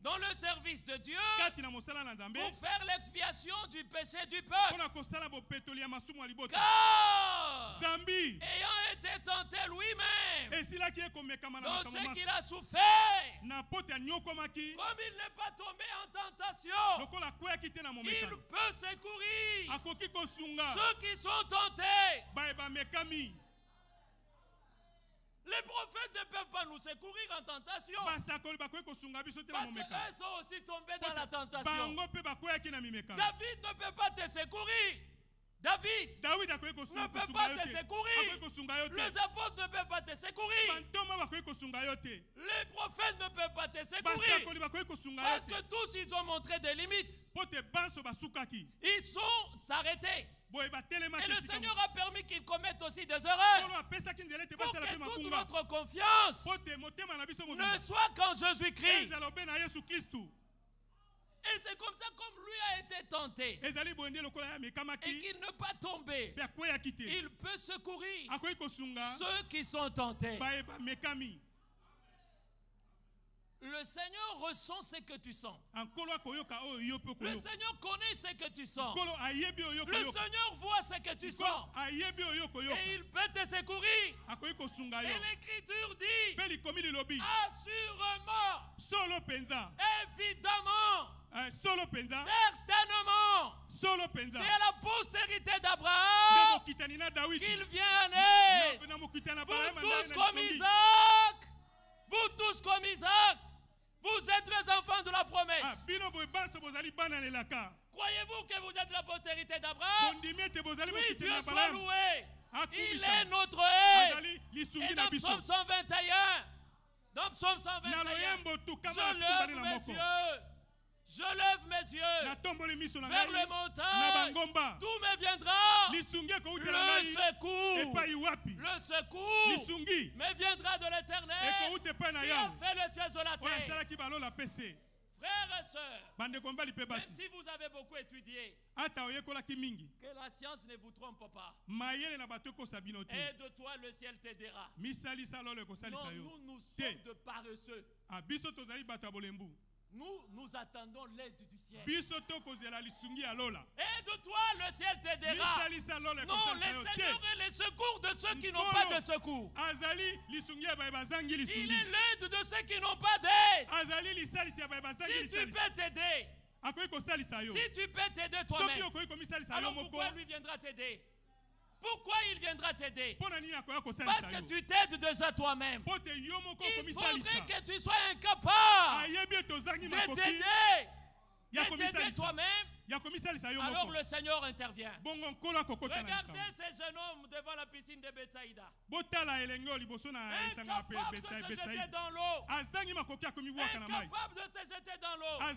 dans le service de Dieu, pour faire l'expiation du péché du peuple. Car, ayant été tenté lui-même dans ce qu'il a souffert, comme il n'est pas tombé en tentation, il peut secourir ceux qui sont tentés. Les prophètes ne peuvent pas nous secourir en tentation, parce qu'eux sont aussi tombés dans la tentation. David ne peut pas te secourir. David ne peut pas te secourir. Les apôtres ne peuvent pas te secourir. Les prophètes ne peuvent pas te secourir. Parce que tous ils ont montré des limites. Ils sont arrêtés. Et le Seigneur a permis qu'ils commettent aussi des erreurs, pour que toute notre confiance ne soit qu'en Jésus-Christ. Et c'est comme ça comme lui a été tenté. Et qu'il ne pas tomber. Il peut secourir ceux qui sont tentés. Le Seigneur ressent ce que tu sens. Le Seigneur connaît ce que tu sens. Le Seigneur voit ce que tu sens. Et il peut te secourir. Et l'Écriture dit, assurément, évidemment, certainement, c'est à la postérité d'Abraham qu'il vient naître. Vous tous comme Isaac, vous êtes les enfants de la promesse. Croyez-vous que vous êtes la postérité d'Abraham? Oui, Dieu soit loué. Il est notre aide. Et dans Psaume 121, je lève mes yeux vers les montagnes. D'où me viendra le secours me viendra de l'Éternel qui a fait les cieux sur la terre. Frères et sœurs, même si vous avez beaucoup étudié, que la science ne vous trompe pas. Et de toi le ciel t'aidera. Non, nous sommes de paresseux. Nous attendons l'aide du ciel. Et de toi, le ciel t'aidera. Non, le Seigneur est le secours de ceux qui n'ont pas de secours. Il est l'aide de ceux qui n'ont pas d'aide. Si tu peux t'aider, si tu peux t'aider toi-même, alors pourquoi lui viendra t'aider? Pourquoi il viendra t'aider? Parce que tu t'aides déjà toi-même. Il faudrait que tu sois incapable de t'aider toi-même. Alors le Seigneur intervient. Regardez ces jeunes hommes devant la piscine de Bethsaïda. Incapable de se jeter dans l'eau. Incapable de se jeter dans l'eau. La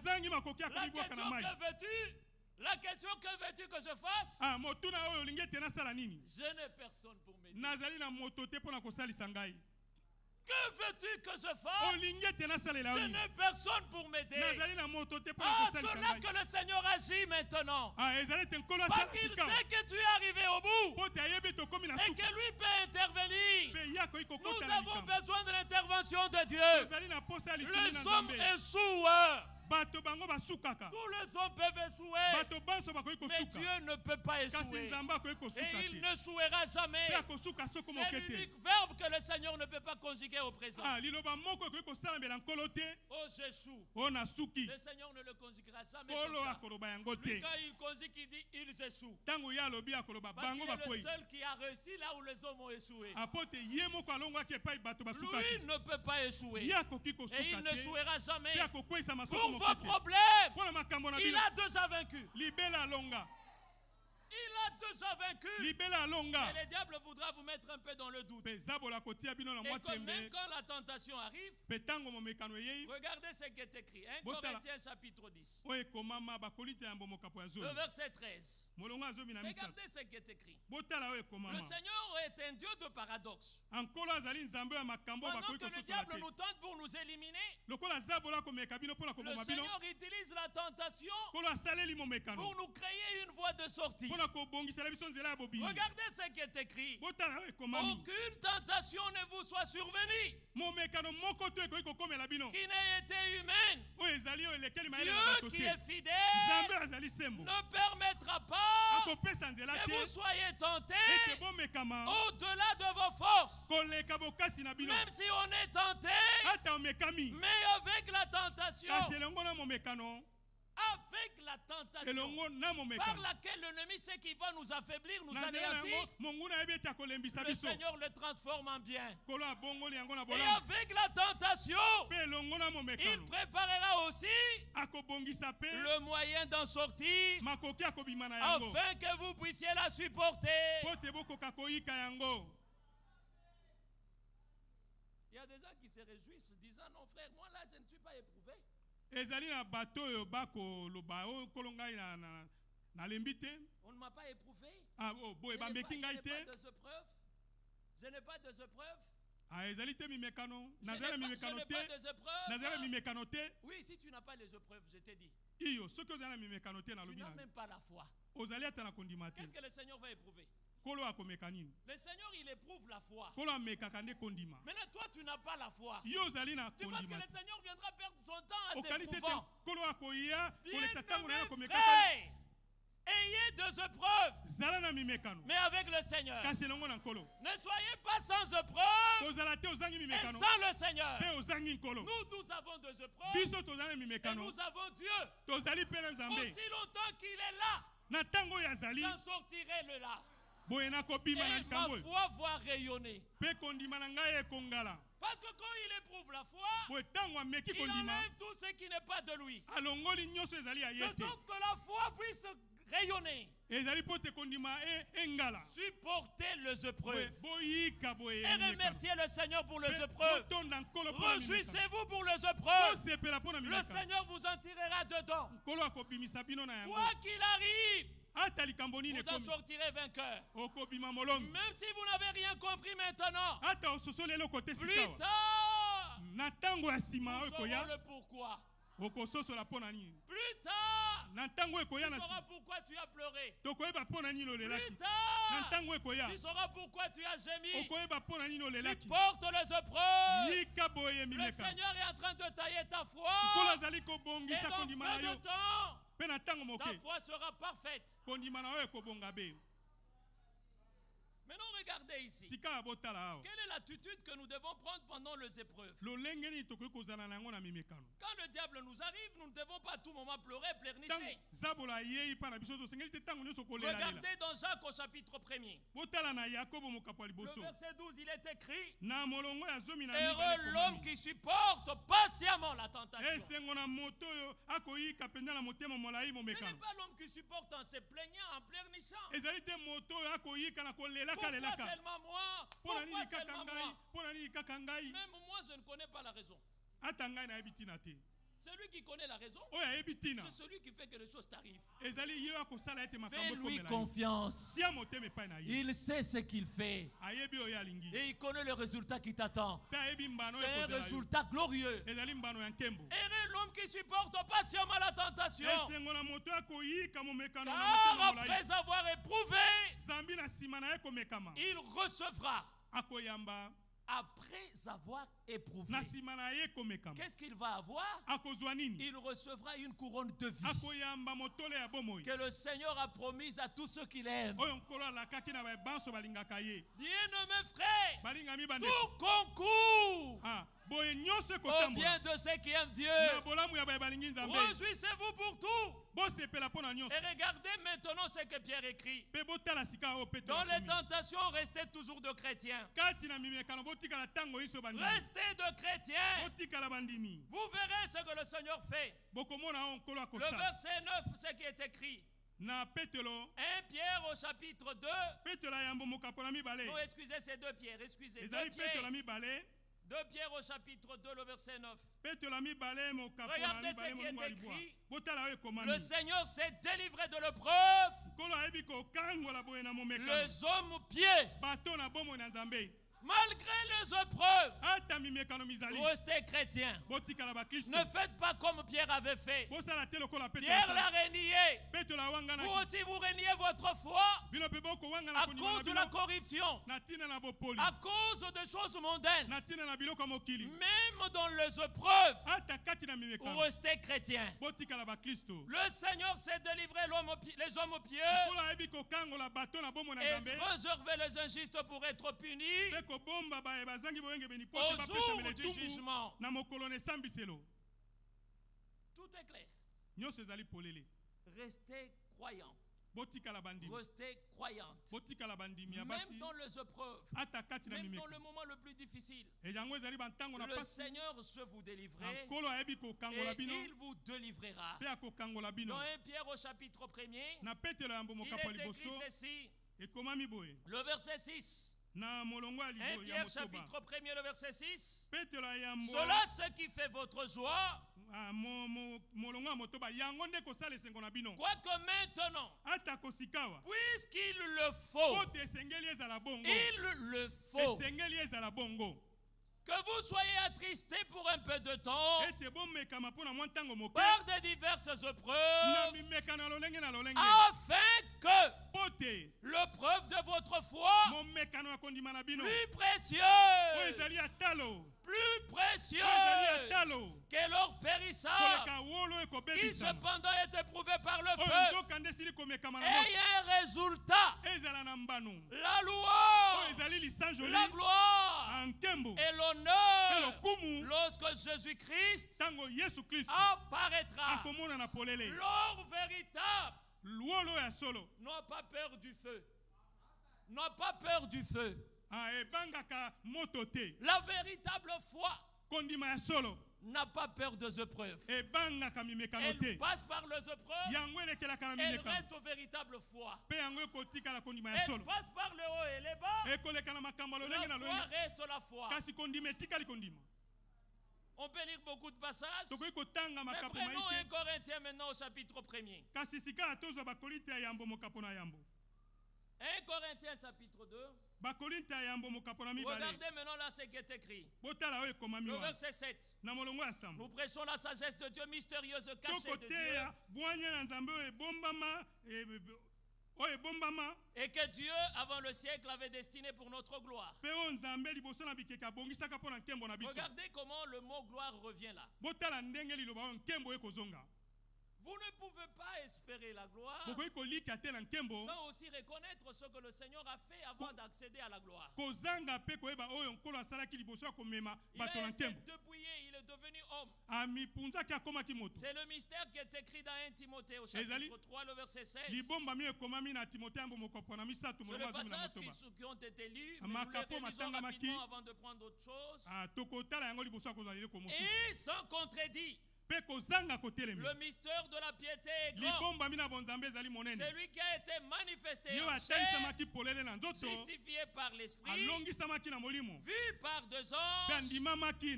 question, que veux-tu? La question, que veux-tu que je fasse? Je n'ai personne pour m'aider. Que veux-tu que je fasse? Je n'ai personne pour m'aider. C'est là que le Seigneur agit maintenant. Parce qu'il sait que tu es arrivé au bout et que lui peut intervenir. Nous avons besoin de l'intervention de Dieu. Les hommes échouent. Tous les hommes peuvent échouer, mais Dieu ne peut pas échouer. Et il ne échouera jamais. C'est l'unique verbe que le Seigneur ne peut pas conjuguer au présent. Oh, j'échoue. Le Seigneur ne le conjuguera jamais comme ça. Lui, quand il conjugue, il dit ils échouent. Parce qu'il est le seul qui a réussi là où les hommes ont échoué. Lui ne peut pas échouer. Et il n'échouera jamais. Pour vos problèmes, il a déjà vaincu. Il a déjà vaincu. Et le diable voudra vous mettre un peu dans le doute. Et comme même quand la tentation arrive, regardez ce qui est écrit. 1 Corinthiens chapitre 10. Le verset 13. Regardez ce qui est écrit. Le Seigneur est un Dieu de paradoxe. Pendant que le diable nous tente pour nous éliminer, le Seigneur utilise la tentation pour nous créer une voie de sortie. Regardez ce qui est écrit. Aucune tentation ne vous soit survenue qui n'ait été humaine. Dieu qui est fidèle ne permettra pas que vous soyez tentés au-delà de vos forces. Même si on est tenté, mais avec la tentation, par laquelle l'ennemi sait qu'il va nous affaiblir, nous anéantir, le Seigneur le transforme en bien. Et avec la tentation, il préparera aussi le moyen d'en sortir afin que vous puissiez la supporter. Il y a des gens qui se réjouissent disant non frère, moi là je ne suis pas éprouvé. On ne m'a pas éprouvé. Je n'ai pas de épreuve. Je n'ai pas des épreuves. Oui, si tu n'as pas les épreuves, je t'ai dit. Tu n'as même pas la foi. Qu'est-ce que le Seigneur va éprouver? Le Seigneur, il éprouve la foi. Maintenant, toi, tu n'as pas la foi. Tu penses que le Seigneur viendra perdre son temps à t'éprouvant. Bien-aimés frères, ayez des épreuves, mais avec le Seigneur. Ne soyez pas sans épreuves et sans le Seigneur. Nous avons des épreuves et nous avons Dieu. Aussi longtemps qu'il est là, j'en sortirai le là. Et ma foi va rayonner. Parce que quand il éprouve la foi, il enlève tout ce qui n'est pas de lui. De sorte que la foi puisse rayonner. Supportez les épreuves. Et remerciez le Seigneur pour les épreuves. Réjouissez-vous pour les épreuves. Le Seigneur vous en tirera dedans. Quoi qu'il arrive, vous en sortirez vainqueur. Même si vous n'avez rien compris maintenant, plus tard, nous saurons le pourquoi. Plus tard, tu sauras pourquoi tu as pleuré. Plus tard, tu sauras pourquoi tu as gémi. Supporte les épreuves. Le Seigneur est en train de tailler ta foi. Et dans peu de temps, ta foi sera parfaite. Maintenant, regardez ici. Quelle est l'attitude que nous devons prendre pendant les épreuves? Quand le diable nous arrive, nous ne devons pas à tout moment pleurer, pleurnicher. Regardez dans Jacques au chapitre 1er. Le verset 12, il est écrit: heureux l'homme qui supporte patiemment la tentation. Ce n'est pas l'homme qui supporte en se plaignant, en pleurnichant. Pourquoi seulement moi? Pourquoi seulement moi? Même moi, je ne connais pas la raison. Celui qui connaît la raison, c'est celui qui fait que les choses t'arrivent. Fais-lui confiance. Il sait ce qu'il fait. Et il connaît le résultat qui t'attend. C'est un résultat glorieux. Et l'homme qui supporte patiemment la tentation, car après avoir éprouvé, il recevra. Après avoir éprouvé, qu'est-ce qu'il va avoir? Il recevra une couronne de vie que le Seigneur a promise à tous ceux qui l'aiment. Bien-aimés frères, tout concourt au bien de ceux qui aiment Dieu. Réjouissez-vous pour tout. Et regardez maintenant ce que Pierre écrit. Dans les tentations, restez toujours de chrétiens. Restez de chrétiens. Vous verrez ce que le Seigneur fait. Le verset 9, ce qui est écrit. 1 Pierre au chapitre 2. Non, excusez, c'est 2 Pierre. Excusez. 2 Pierre au chapitre 2, le verset 9. Regardez ce qui est écrit. Le Seigneur s'est délivré de l'épreuve. Les hommes pieds. Malgré les épreuves, restez chrétiens. Ne faites pas comme Pierre avait fait. Pierre l'a renié. Vous aussi, vous reniez votre foi à cause de la corruption, à cause des choses mondaines. Même dans les épreuves, vous restez chrétiens. Le Seigneur s'est délivré les hommes pieux et réservé les injustes pour être punis au jour du jugement. Tout est clair. Restez croyants. Restez croyantes. Même dans les épreuves, même dans le moment le plus difficile, le Seigneur se vous délivrer et il vous délivrera. Dans 1 Pierre au chapitre 1er, il est écrit ceci, le verset 6. 1 Pierre chapitre 1er, le verset 6. Cela ce qui fait votre joie, quoique maintenant, puisqu'il le faut, il le faut, Que vous soyez attristés pour un peu de temps par des diverses épreuves, afin que l'épreuve de votre foi, plus précieuse, que l'or périssable, qui cependant est éprouvé par le feu, ait un résultat, la louange, la gloire et l'honneur lorsque Jésus-Christ apparaîtra. L'or véritable n'a pas peur du feu. N'a pas peur du feu. La véritable foi n'a pas peur des épreuves. Elle passe par les épreuves. Elle reste aux véritables foi. Elle passe par le haut et les bas. La foi reste la foi. On peut lire beaucoup de passages. Mais prenons 1 Corinthiens maintenant au chapitre 1er. 1 Corinthiens chapitre 2. Regardez maintenant là ce qui est écrit. Le verset 7. Nous prêchons la sagesse de Dieu mystérieuse cachée de Dieu. Et que Dieu, avant le siècle, avait destiné pour notre gloire. Regardez comment le mot gloire revient là. Vous ne pouvez pas espérer la gloire sans aussi reconnaître ce que le Seigneur a fait avant d'accéder à la gloire. Il a été dépouillé, il est devenu homme. C'est le mystère qui est écrit dans 1 Timothée au chapitre 3, le verset 16. C'est le passage qui ont été lus, mais nous les relisons rapidement avant de prendre autre chose. Et sans contredit. Le mystère de la piété est grand. C'est lui qui a été manifesté en chair, justifié par l'esprit, vu par deux anges,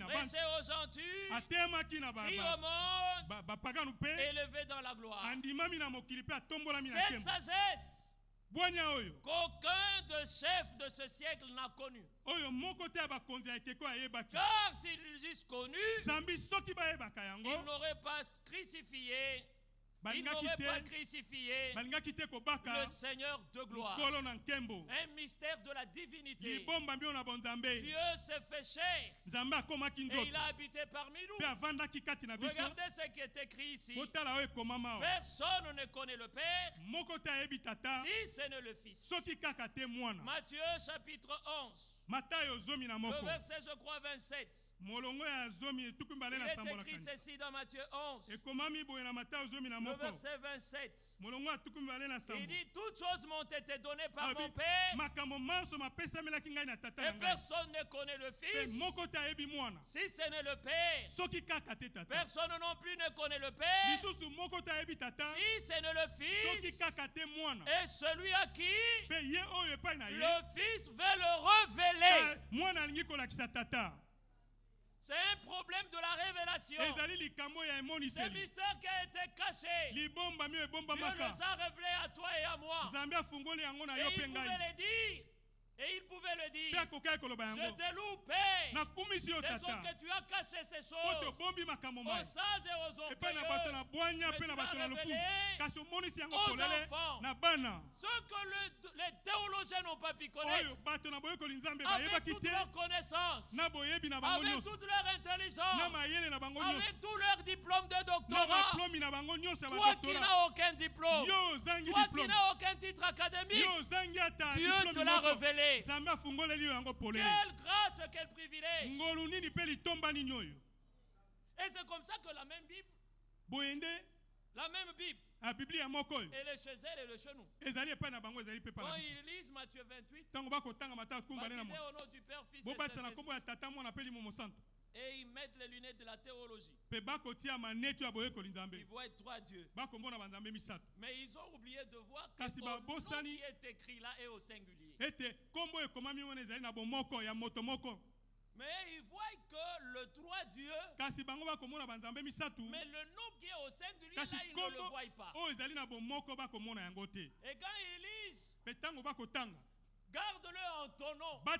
prêché aux gentils, pris au monde, élevé dans la gloire. Cette sagesse qu'aucun de chefs de ce siècle n'a connu. Car s'ils eussent connu, ils n'auraient pas crucifié. Il n'aurait pas crucifié le Seigneur de gloire. Un mystère de la divinité. Dieu s'est fait chair et il a habité parmi nous. Regardez ce qui est écrit ici. Personne ne connaît le Père si ce n'est le Fils. Matthieu chapitre 11. Le verset, je crois, 27. Il est écrit ceci dans Matthieu 11. Le verset 27. Il dit, toutes choses m'ont été données par mon Père. Et personne ne connaît le Fils si ce n'est le Père. Personne non plus ne connaît le Père si ce n'est le Fils. Et celui à qui le Fils veut le révéler. C'est un problème de la révélation. C'est un mystère qui a été caché. Dieu les a révélés à toi et à moi. Et il pouvait le dire. Et il pouvait le dire. Je te loue, Père, de ce que tu as caché ces choses aux sages et aux orgueilleux, mais tu l'as révélé aux enfants. Ce que les théologiens n'ont pas pu connaître, avec toute leur connaissance, avec toute leur intelligence, avec tout leur diplôme de doctorat, toi qui n'as aucun diplôme, toi qui n'as aucun titre académique, Dieu te l'a révélé. Quelle grâce, quel privilège. Et c'est comme ça que la même Bible, elle est chez elle et elle est chez nous. Quand ils lisent Matthieu 28, baptisés au nom du Père, Fils et Saint-Esprit, et ils mettent les lunettes de la théologie. Ils voient trois dieux. Mais ils ont oublié de voir que le nom qui est écrit là est au singulier. Mais ils voient que le trois dieux, mais le nom qui est au singulier là, ils ne le voient pas. Et quand ils lisent Garde-le en ton nom. Le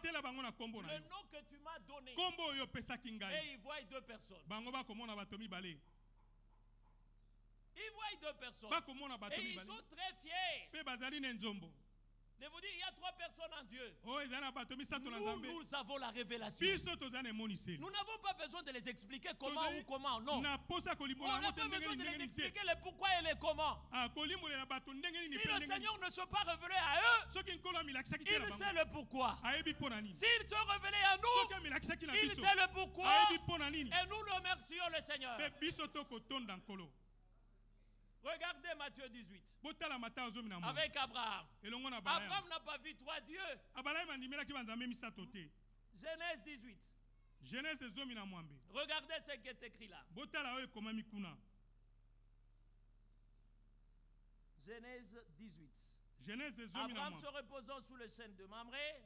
nom que tu m'as donné. Et ils voient deux personnes. Ils voient deux personnes. Et ils sont très fiers. De vous dire, il y a trois personnes en Dieu. Nous avons la révélation. Nous n'avons pas besoin de les expliquer comment ou comment, non. On n'a pas besoin de les expliquer le pourquoi et le comment. Si le Seigneur ne s'est pas révélé à eux, il sait le pourquoi. S'il se révélé à nous, il sait le pourquoi. Et nous remercions le Seigneur. Regardez Matthieu 18. Avec Abraham. Abraham n'a pas vu trois dieux. Genèse 18. Regardez ce qui est écrit là. Genèse 18. Abraham se reposant sous le chêne de Mamré.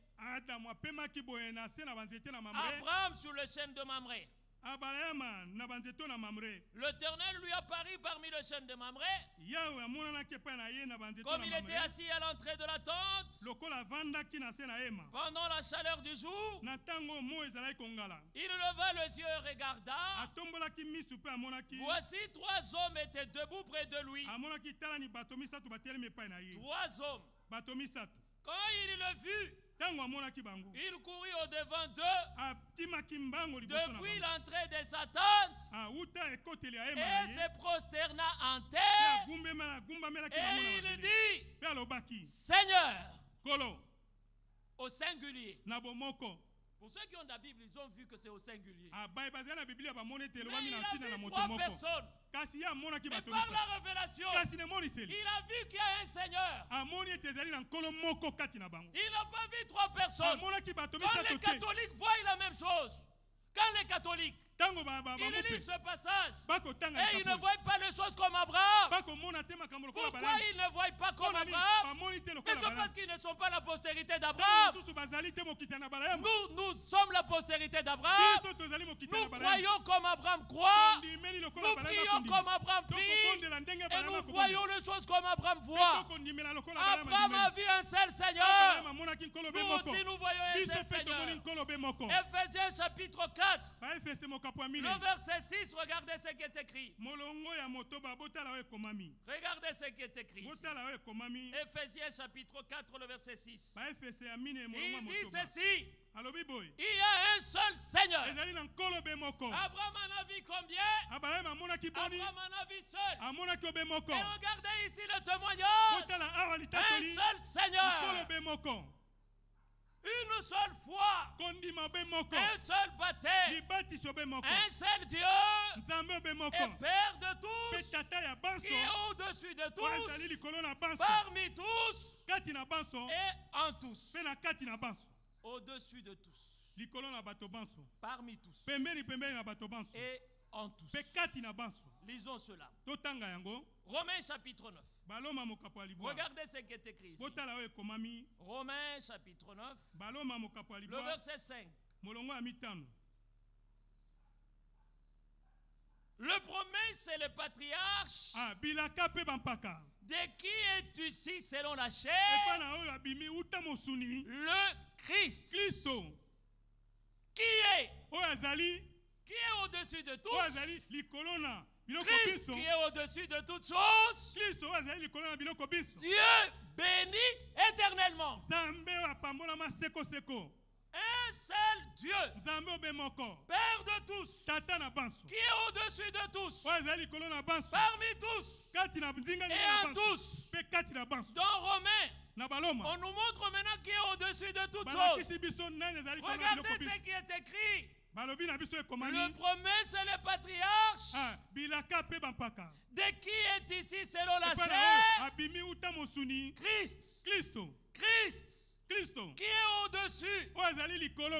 Abraham sous le chêne de Mamré. L'Éternel lui apparut parmi le chêne de Mamré. Comme il était assis à l'entrée de la tente, pendant la chaleur du jour, il leva les yeux et regarda. Voici trois hommes étaient debout près de lui. Trois hommes. Quand il le vit, il courut au-devant d'eux depuis l'entrée de sa tente et se prosterna en terre et il dit, Seigneur, au singulier. Pour ceux qui ont la Bible, ils ont vu que c'est au singulier. Mais il a vu trois personnes. Mais par la révélation, il a vu qu'il y a un Seigneur. Il n'a pas vu trois personnes. Quand les catholiques voient la même chose, quand les catholiques, ils lisent ce passage et ils ne voient pas les choses comme Abraham. Pourquoi ils ne voient pas comme Abraham? Mais c'est parce qu'ils ne sont pas la postérité d'Abraham. Nous sommes la postérité d'Abraham. Nous croyons comme Abraham croit. Nous prions comme Abraham prie. Et nous voyons les choses comme Abraham voit. Abraham a vu un seul Seigneur. Nous aussi nous voyons un seul Seigneur. Ephésiens chapitre 4. Le verset 6, regardez ce qui est écrit. Regardez ce qui est écrit ici. Ephésiens chapitre 4, le verset 6. Il dit ceci. Il y a un seul Seigneur. Abraham en a vu combien? Abraham en a vu seul. Et regardez ici le témoignage. Un seul Seigneur. Une seule foi, un seul baptême, un seul Dieu, et Père de tous, qui est au-dessus de tous, parmi tous, et en tous, au-dessus de tous, parmi tous, et en tous. Lisons cela. Romains chapitre 9. Regardez ce qui est écrit ici. Romains chapitre 9. Le verset 5. Le premier, c'est le patriarche. De qui es-tu ici selon la chair? Le Christ. Qui est? Qui est au-dessus de tous? Christ qui est au-dessus de toutes choses. Dieu béni éternellement. Un seul Dieu, Père de tous, qui est au-dessus de tous, parmi tous, et en tous. Dans Romains, on nous montre maintenant qui est au-dessus de toutes choses. Regardez ce qui est écrit. Le premier, c'est le patriarche. De qui est ici selon la chair? Christ. Qui est au-dessus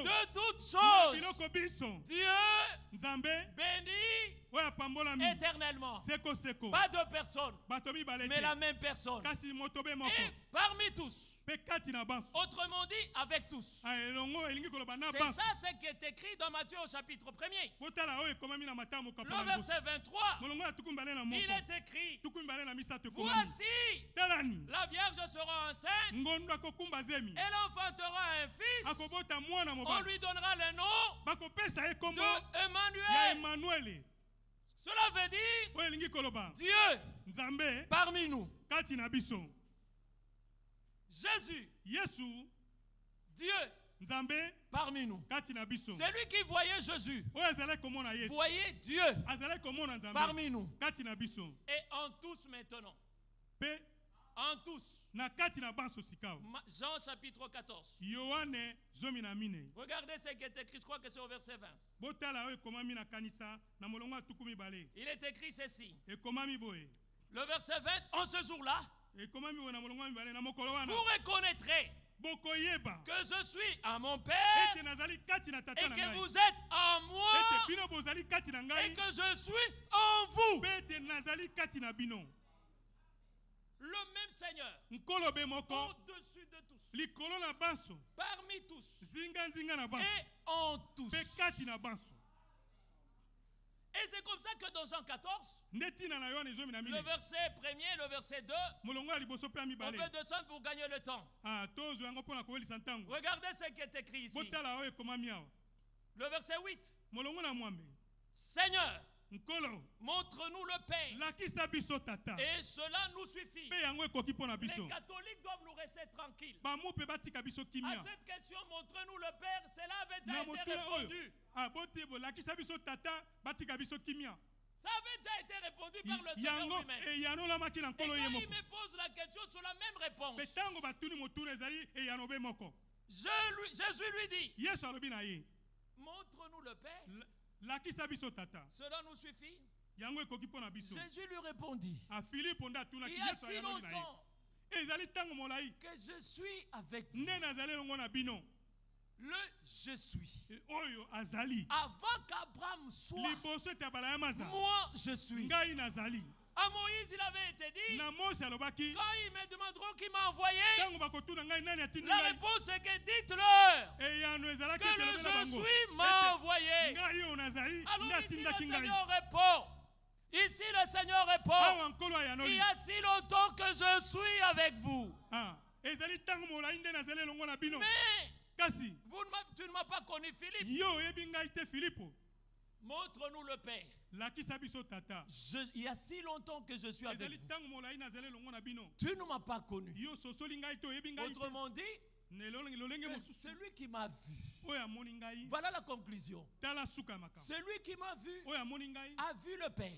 de toutes choses. Dieu béni éternellement. Pas deux personnes, mais la même personne. Et parmi tous. Autrement dit, avec tous. C'est ça ce qui est écrit dans Matthieu au chapitre 1er. Le verset 23, il est écrit: voici, la Vierge sera enceinte, elle enfantera un fils, on lui donnera le nom de Emmanuel. Cela veut dire Dieu parmi nous. Jésus, Dieu parmi nous. C'est lui qui voyait Jésus. Voyez Dieu parmi nous. Et en tous maintenant. En tous. Jean chapitre 14. Regardez ce qui est écrit, je crois que c'est au verset 20. Il est écrit ceci. Le verset 20, en ce jour-là, vous reconnaîtrez que je suis à mon Père et que vous êtes en moi et que je suis en vous. Le même Seigneur, au-dessus de tous, parmi tous et en tous. Et c'est comme ça que dans Jean 14, le verset 1er, le verset 2, on peut descendre pour gagner le temps. Regardez ce qui est écrit ici. Le verset 8. Seigneur, montre-nous le Père. Et cela nous suffit. Les catholiques doivent nous rester tranquilles. À cette question, montre-nous le Père, cela avait déjà été répondu. Ça avait déjà été répondu par le Seigneur lui-même. Et quand il me pose la question sur la même réponse, Jésus lui dit: montre-nous le Père. Cela nous suffit. Jésus lui répondit: il y a si longtemps que je suis avec vous. Le je suis. Avant qu'Abraham soit, moi je suis. À Moïse, il avait été dit, quand ils me demanderont qui m'a envoyé, la réponse est que dites-leur que le je suis m'a envoyé. Alors ici le Seigneur répond. Ici le Seigneur répond: il y a si longtemps que je suis avec vous. Mais tu ne m'as pas connu, Philippe. Montre-nous le Père. Il y a si longtemps que je suis avec vous. Tu ne m'as pas connu. Autrement dit, celui qui m'a vu. Voilà la conclusion. Celui qui m'a vu a vu le Père.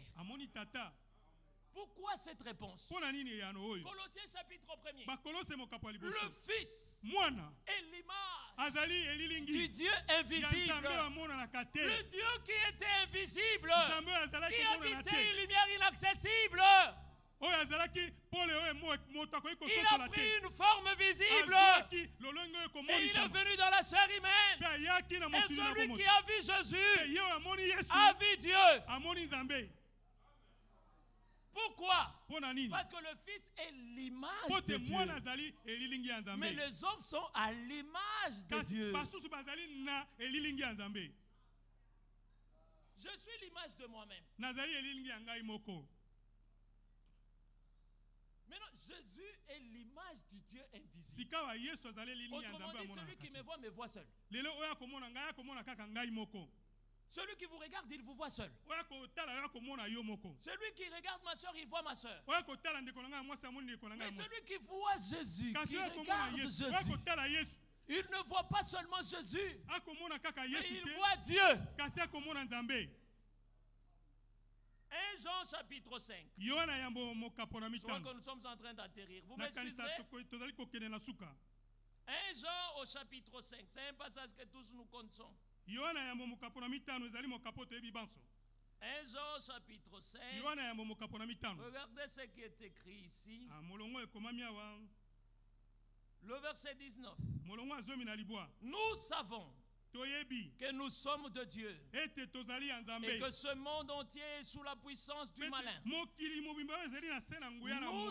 Pourquoi cette réponse? Colossiens chapitre 1er. Le Fils est l'image du Dieu invisible. Le Dieu qui était invisible, qui habitait une lumière inaccessible. Il a pris une forme visible et il est venu dans la chair humaine. Et celui qui a vu Jésus a vu Dieu. Pourquoi? Parce que le Fils est l'image de Dieu. Mais les hommes sont à l'image de Dieu. Je suis l'image de moi-même. Maintenant, Jésus est l'image du Dieu invisible. Autrement dit, celui qui me voit seul. Celui qui vous regarde, il vous voit seul. Celui qui regarde ma soeur, il voit ma soeur. Mais celui qui voit Jésus, qui regarde Jésus, il ne voit pas seulement Jésus, mais il voit Dieu. 1 Jean chapitre 5. Je crois que nous sommes en train d'atterrir. Vous m'excuserez? 1 Jean au chapitre 5. C'est un passage que tous nous connaissons. 1 Jean chapitre 5. Regardez ce qui est écrit ici. Le verset 19. Nous savons que nous sommes de Dieu et que ce monde entier est sous la puissance du malin. Nous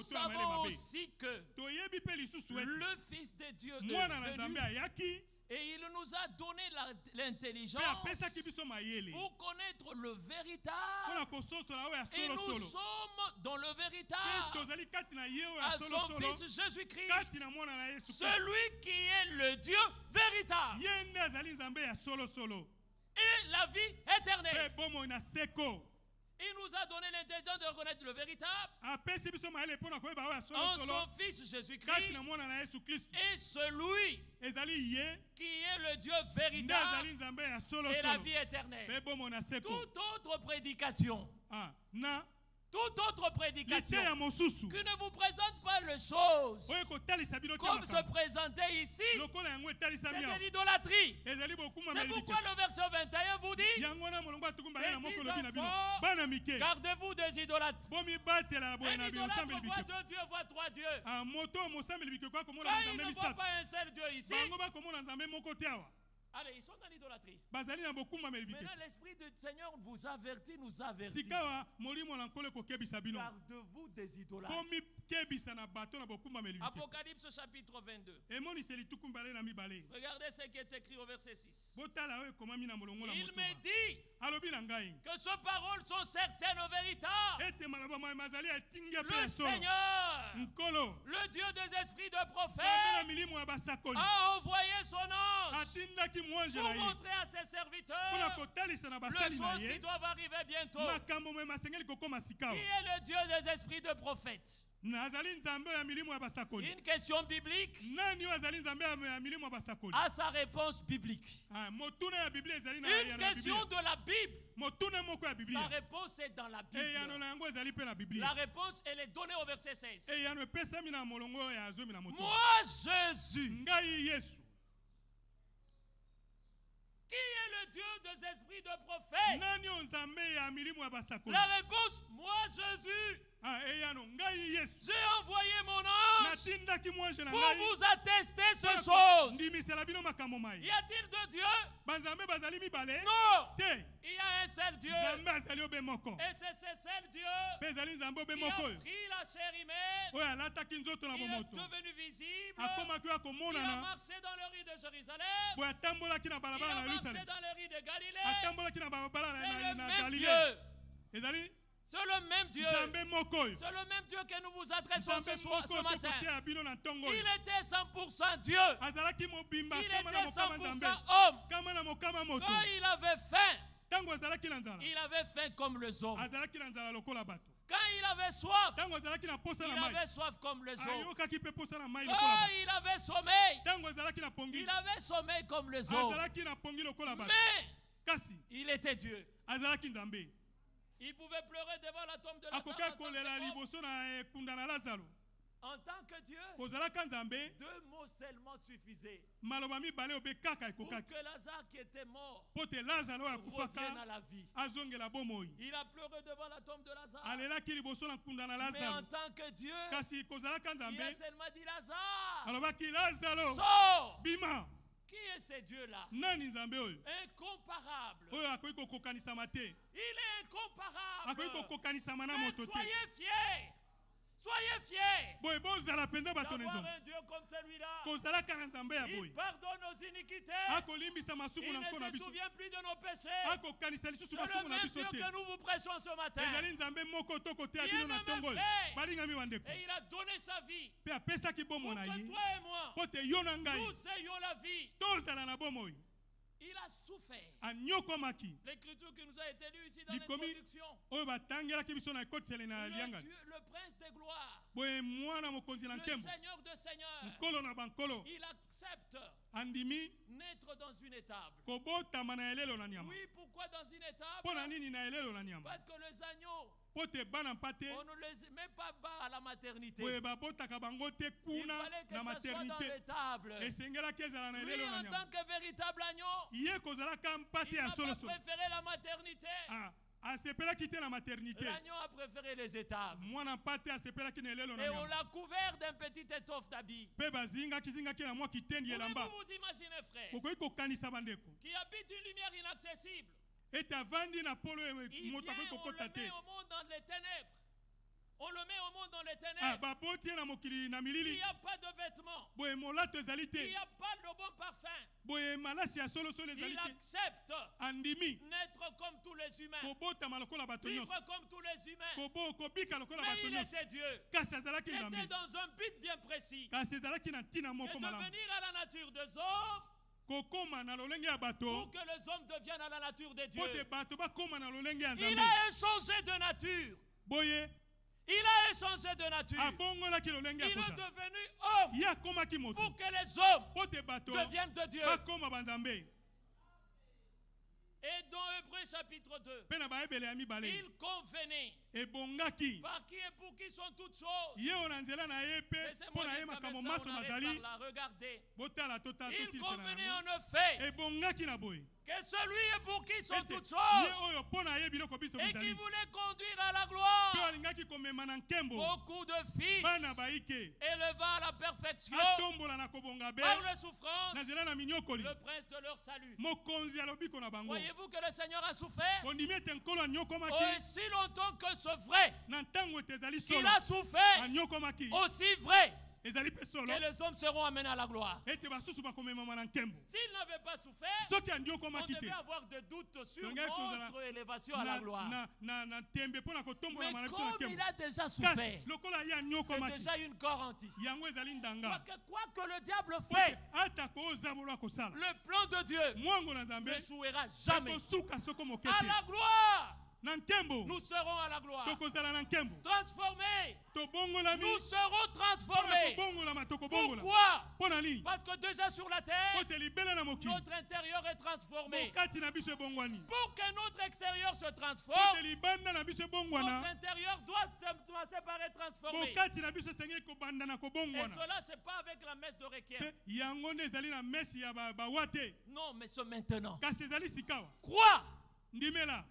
savons aussi que le Fils de Dieu est venu et il nous a donné l'intelligence pour connaître le véritable. Et nous sommes dans le véritable à son Fils Jésus-Christ, celui qui est le Dieu véritable et la vie éternelle. Il nous a donné l'intelligence de reconnaître le véritable en son Fils Jésus-Christ et celui qui est le Dieu véritable et la vie éternelle. Toute autre prédication, toute autre prédication qui ne vous présente pas les choses comme se présenter ici, c'est de l'idolâtrie. C'est pourquoi le verset 21 vous dit: gardez-vous des idolâtres. Un idolâtre voit deux dieux, voit trois dieux. Quand il ne voit pas un seul Dieu ici, allez, ils sont dans l'idolâtrie. Maintenant, l'Esprit du Seigneur vous avertit, nous avertit. Gardez-vous des idolâtres. Apocalypse chapitre 22. Regardez ce qui est écrit au verset 6. Il me dit que ces paroles sont certaines et véritables. Le Seigneur, le Dieu des esprits de prophètes, a envoyé son ange pour montrer à ses serviteurs les choses qui doivent arriver bientôt. Qui est le Dieu des esprits de prophètes? Une question biblique a sa réponse biblique. Une question de la Bible, sa réponse est dans la Bible. La réponse, elle est donnée au verset 16. Moi, Jésus, qui est le Dieu des esprits de prophètes? La réponse, moi Jésus, j'ai envoyé mon ange pour vous attester ces choses. Y a-t-il deux dieux? Non, il y a un seul Dieu. Et c'est ce seul Dieu qui a pris la chair humaine. Il est devenu visible. Il a marché dans les rues de Jérusalem. Il a marché dans les rues de Galilée. C'est le même Dieu. C'est le même Dieu. C'est le même Dieu que nous vous adressons ce matin. Il était 100% Dieu. Il était 100% homme. Quand il avait faim, il avait faim comme les hommes. Quand il avait soif, il avait soif comme les hommes. Quand il avait sommeil, il avait sommeil comme les hommes. Mais il était Dieu. Il pouvait pleurer devant la tombe de Lazare. En tant que Dieu, deux mots seulement suffisaient pour que Lazare qui était mort revienne à la vie. Il a pleuré devant la tombe de Lazare. Mais en tant que Dieu, il a seulement dit: Lazare, sors! Qui est ce Dieu-là? Incomparable. Il est incomparable. Mais soyez fiers. Soyez fiers d'avoir un Dieu comme celui-là. Il pardonne nos iniquités. Il ne se souvient plus de nos péchés. C'est le même Dieu que nous vous prêchons ce matin. Et il a donné sa vie pour que toi et moi, nous ayons la vie. Il a souffert. L'écriture qui nous a été lue ici dans l'introduction. Le prince de gloire, le Seigneur de seigneurs, il accepte naître dans une étable. Oui, pourquoi dans une étable? Parce que les agneaux, on ne les met pas bas à la maternité. Il fallait que ça soit dans l'étable. Lui, en tant que véritable agneau, il n'a pas préféré la maternité. L'agneau a préféré les étables. Et on l'a couvert d'un petit étoffe d'habit. Et vous vous imaginez, frère, qui habite une lumière inaccessible. Il vient, on le met au monde dans les ténèbres. On le met au monde dans les ténèbres. Il n'y a pas de vêtements. Il n'y a pas de bon parfum. Il accepte naître comme tous les humains. Vivre comme tous les humains. Mais il était Dieu. C'était dans un but bien précis. Que de venir à la nature des hommes pour que les hommes deviennent à la nature de Dieu. Il a échangé de nature. Il a échangé de nature. Il est devenu homme pour que les hommes deviennent de Dieu. Et dans Hébreux chapitre 2, il convenait par qui et pour qui sont toutes choses. Laissez-moi dire comme ça, on arrête par là. Regardez. Il convenait en effet que celui et pour qui sont toutes choses et qui voulait conduire à la gloire beaucoup de fils éleva à la perfection par la souffrance le prince de leur salut. Voyez-vous que le Seigneur a souffert aussi longtemps que ce vrai qu'il a souffert, aussi vrai que les hommes seront amenés à la gloire. S'il n'avait pas souffert, on devait avoir des doutes sur notre élévation à la gloire. Mais comme il a déjà souffert, c'est déjà une garantie. Quoi que le diable fait, le plan de Dieu n'échouera jamais. À la gloire, nous serons à la gloire. Transformés. Nous serons transformés. Pourquoi? Parce que déjà sur la terre, notre intérieur est transformé. Pour que notre extérieur se transforme, notre intérieur doit commencer par être transformé. Et cela, ce n'est pas avec la messe de Requiem. Non, mais c'est maintenant. Crois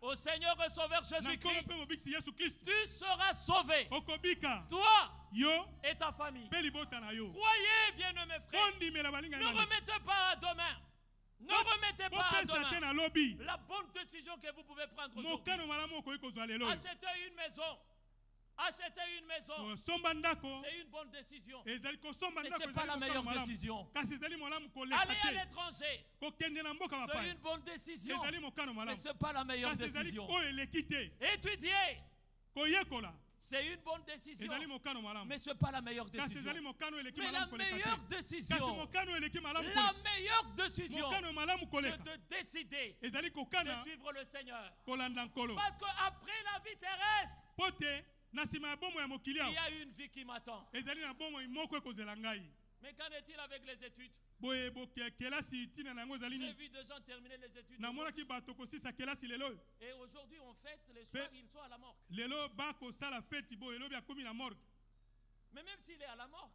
au Seigneur et Sauveur Jésus-Christ, tu seras sauvé, toi et ta famille. Croyez, bien-aimés frères, ne remettez pas à demain. Ne remettez pas à demain la bonne décision que vous pouvez prendre aujourd'hui. Achetez une maison. Acheter une maison, c'est une bonne décision. Mais ce n'est pas la meilleure décision. Aller à l'étranger, c'est une bonne décision. Mais ce n'est pas la meilleure décision. Étudier, c'est une bonne décision. Mais ce n'est pas la meilleure décision. Mais la meilleure décision, c'est de décider de suivre le Seigneur. Parce qu'après la vie terrestre, il y a une vie qui m'attend. Mais qu'en est-il avec les études? J'ai vu des gens terminer les études. Et aujourd'hui, on fête, les soirs, ils sont à la morgue. Mais même s'il est à la morgue,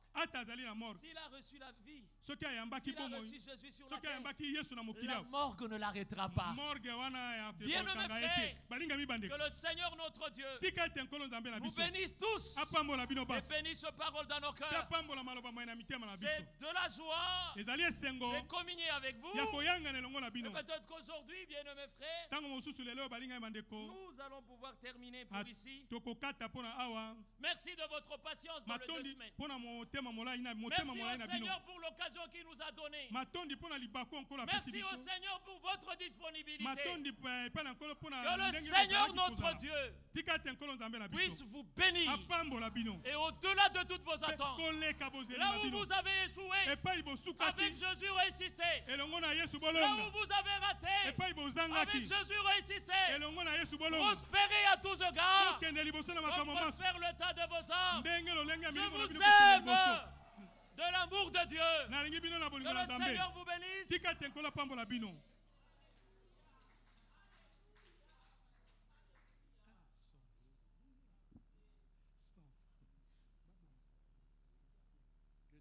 s'il a reçu la vie, s'il a reçu Jésus sur la terre, la morgue ne l'arrêtera pas. Bien-aimés frères, que le Seigneur notre Dieu nous bénisse tous et bénisse sa parole dans nos cœurs. C'est de la joie de communier avec vous. Et peut-être qu'aujourd'hui, bien-aimés frères, nous allons pouvoir terminer pour ici. Merci de votre patience dans le 2 semaines. Merci au Seigneur pour l'occasion qu'il nous a donnée. Merci au Seigneur pour votre disponibilité. Que le Seigneur notre Dieu puisse vous bénir. Et au-delà de toutes vos attentes, là où vous avez échoué, avec Jésus réussissez. Là où vous avez raté, avec Jésus réussissez. Prospérez à tous égards, comme prospère le tas de vos âmes. Je vous aime de l'amour de Dieu. Que le Seigneur vous bénisse. Que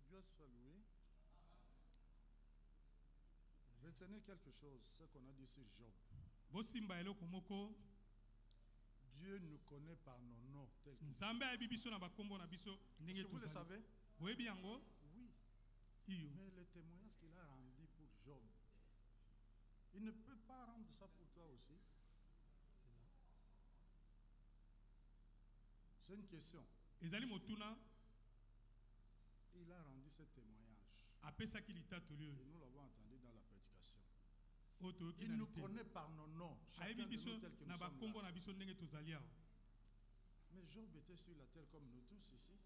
Dieu soit loué. Retenez quelque chose, ce qu'on a dit sur Job. Dieu nous connaît par nos noms tels que Est-ce que vous le savez? Oui. Mais le témoignage qu'il a rendu pour Job, il ne peut pas rendre ça pour toi aussi. C'est une question. Il a rendu ce témoignage. Et nous l'avons entendu dans la prédication. Il nous connaît par nos noms. Chacun de nous tel que nous sommes là. Mais Job était sur la terre comme nous tous ici.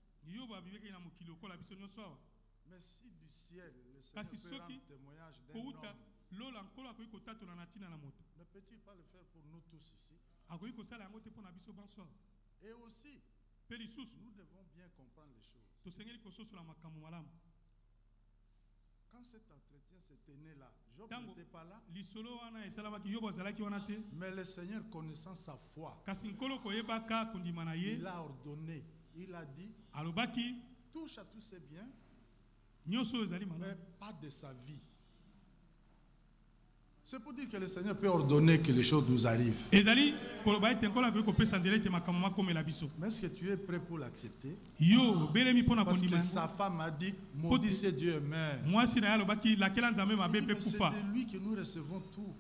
Mais si du ciel, le Seigneur peut rendre témoignage d'un homme, ne peut-il pas le faire pour nous tous ici? Et aussi, nous devons bien comprendre les choses. Quand cet entretien s'est tenu là, Job n'était pas là. Mais le Seigneur, connaissant sa foi, il a ordonné, il a dit, touche à tous ses biens, mais pas de sa vie. C'est pour dire que le Seigneur peut ordonner que les choses nous arrivent. Mais est-ce que tu es prêt pour l'accepter? Parce que sa femme a dit, maudit c'est Dieu, mais c'est de lui que nous recevons tout.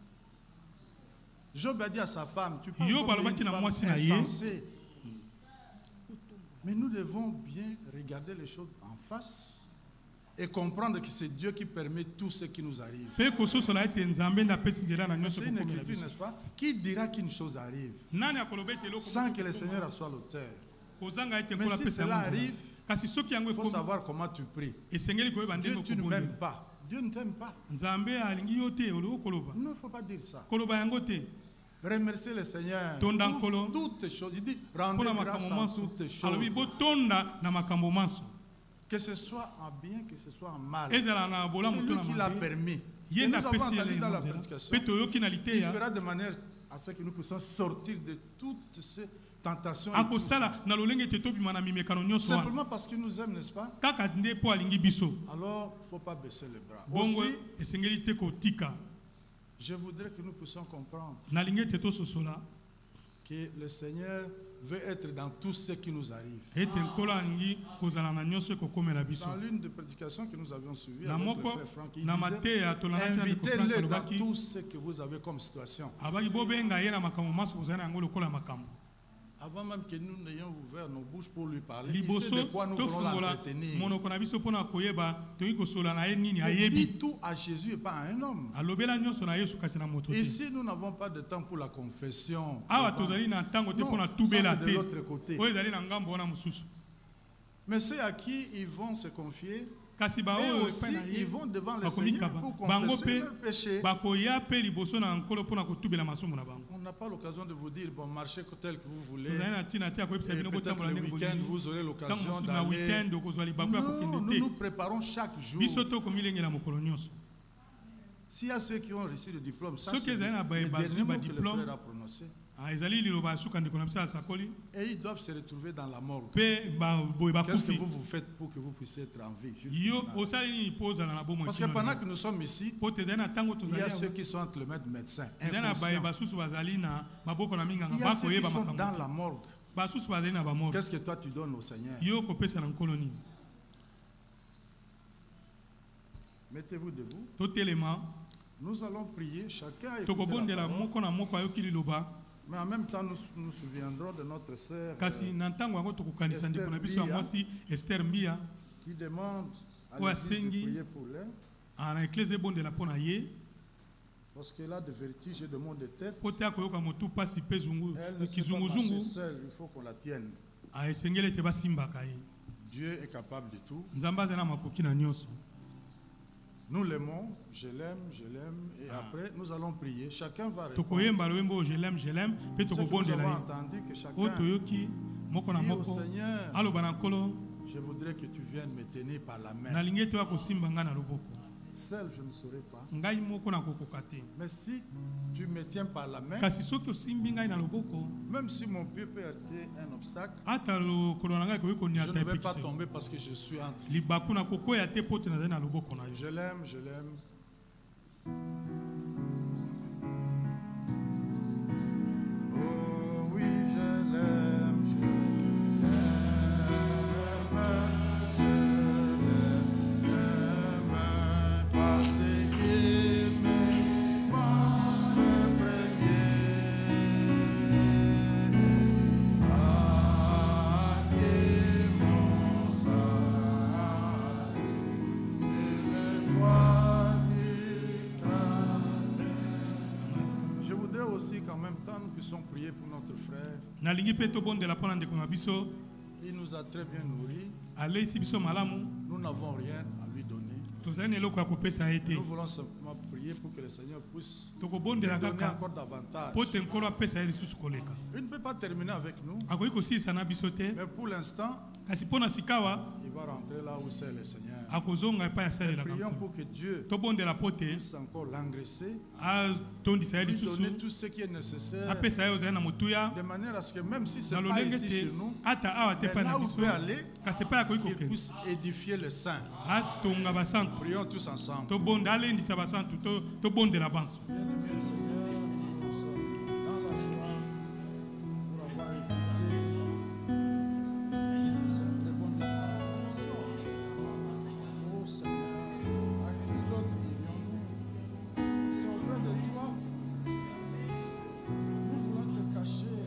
Job a dit à sa femme, tu peux une femme insensée. Mais nous devons bien regarder les choses en face et comprendre que c'est Dieu qui permet tout ce qui nous arrive. C'est une écriture, n'est-ce pas? Qui dira qu'une chose arrive sans que le Seigneur soit l'auteur? Mais si cela arrive, il faut savoir comment tu pries. Dieu, tu ne m'aimes pas. Dieu ne t'aime pas. Non, il ne faut pas dire ça. Remercier le Seigneur pour toutes les choses. Il dit, rendez grâce en toutes les choses. Que ce soit en bien, que ce soit en mal. C'est lui qui l'a permis. Et nous avons entendu dans la prédication, il fera de manière à ce que nous puissions sortir de toutes ces tentations. Et tout ça. Simplement parce qu'il nous aime, n'est-ce pas? Alors, il ne faut pas baisser les bras. Aussi, je voudrais que nous puissions comprendre que le Seigneur veut être dans tout ce qui nous arrive. Dans l'une des prédications que nous avions suivies avec le frère Franck, il disait, invitez-le dans tout ce que vous avez comme situation. Avant même que nous n'ayons ouvert nos bouches pour lui parler, il sait de quoi nous voulons l'entretenir. Il dit tout à Jésus et pas à un homme. Ici, nous n'avons pas de temps pour la confession. Non, ça c'est de l'autre côté. Mais ceux à qui ils vont se confier, et aussi, ils vont devant le Seigneur pour confesser leurs péchés. On n'a pas l'occasion de vous dire, bon, marchez tel que vous voulez. Et peut-être le week-end, vous aurez l'occasion d'aller. Non, nous nous préparons chaque jour. S'il y a ceux qui ont reçu le diplôme, ça c'est le dernier mot que le frère a prononcé. Et ils doivent se retrouver dans la morgue. Qu'est-ce que vous faites pour que vous puissiez être en vie? Parce que pendant que nous sommes ici, il y a ceux qui sont entre les maîtres médecins, inconscients. Il y a ceux qui sont dans la morgue. Qu'est-ce que toi tu donnes au Seigneur? Mettez-vous debout. Nous allons prier, chacun écoute la parole. Mais en même temps, nous nous souviendrons de notre sœur Esther Mbia, qui demande à l'église de prier pour elle. Parce qu'elle a des vertiges et des maux de tête. Elle ne sait pas marcher seule, il faut qu'on la tienne. Dieu est capable de tout. Nous l'aimons, je l'aime, et après nous allons prier. Chacun va répondre. Nous avons entendu que chacun dit au Seigneur, je voudrais que tu viennes me tenir par la main. Seul, je ne saurais pas. Mais si tu me tiens par la main, même si mon pied peut être un obstacle, je ne vais pas tomber parce que je suis entre. Je l'aime, je l'aime. Oh oui, je l'aime. qu'en même temps nous puissions prier pour notre frère. Il nous a très bien nourris. Nous n'avons rien à lui donner. Nous voulons simplement prier pour que le Seigneur puisse nous donner encore davantage. Il ne peut pas terminer avec nous. Mais pour l'instant, il va rentrer là où c'est le Seigneur. Prions pour que Dieu puisse encore l'engraisser, lui donner tout ce qui est nécessaire, de manière à ce que même si ce n'est pas ici chez nous, mais là où il peut aller, qu'il puisse édifier les saints. Prions tous ensemble. Bien-aimé Seigneur, nous sommes dans la joie pour avoir écouté cette très bonne déclaration. Oh Seigneur, à qui d'autre virions-nous? C'est auprès de toi que nous voulons te cacher.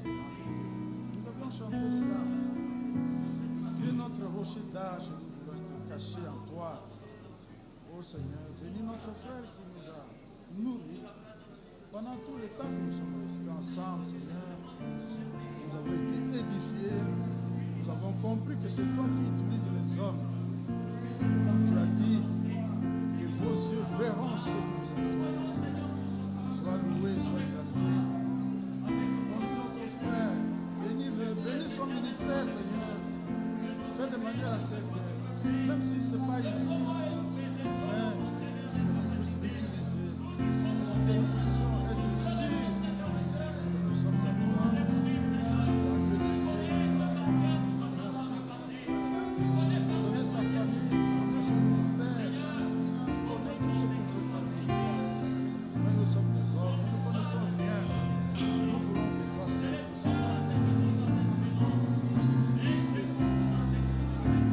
Nous devions chanter cela. Tu es notre rocher d'âge, nous voulons te cacher en toi. Oh Seigneur, bénis notre frère qui nous a nourris pendant tout le temps que nous sommes restés ensemble, Seigneur. Nous avons été édifiés, nous avons compris que c'est toi qui utilises les hommes. Comme tu l'as dit, que vos yeux verront ce que vous êtes. Sois loué, sois exalté. Bénis notre frère, bénis-le, bénis son ministère, Seigneur. Fais de manière à ce que, même si ce n'est pas ici, que tu puisses l'utiliser, que nous puissions être sûrs que nous sommes à toi, dans Dieu des cieux. Merci. Connais sa famille, connais son ministère, connais tout ce qu'on peut faire. Mais nous sommes des hommes, nous ne connaissons rien. Nous voulons que toi seul puisses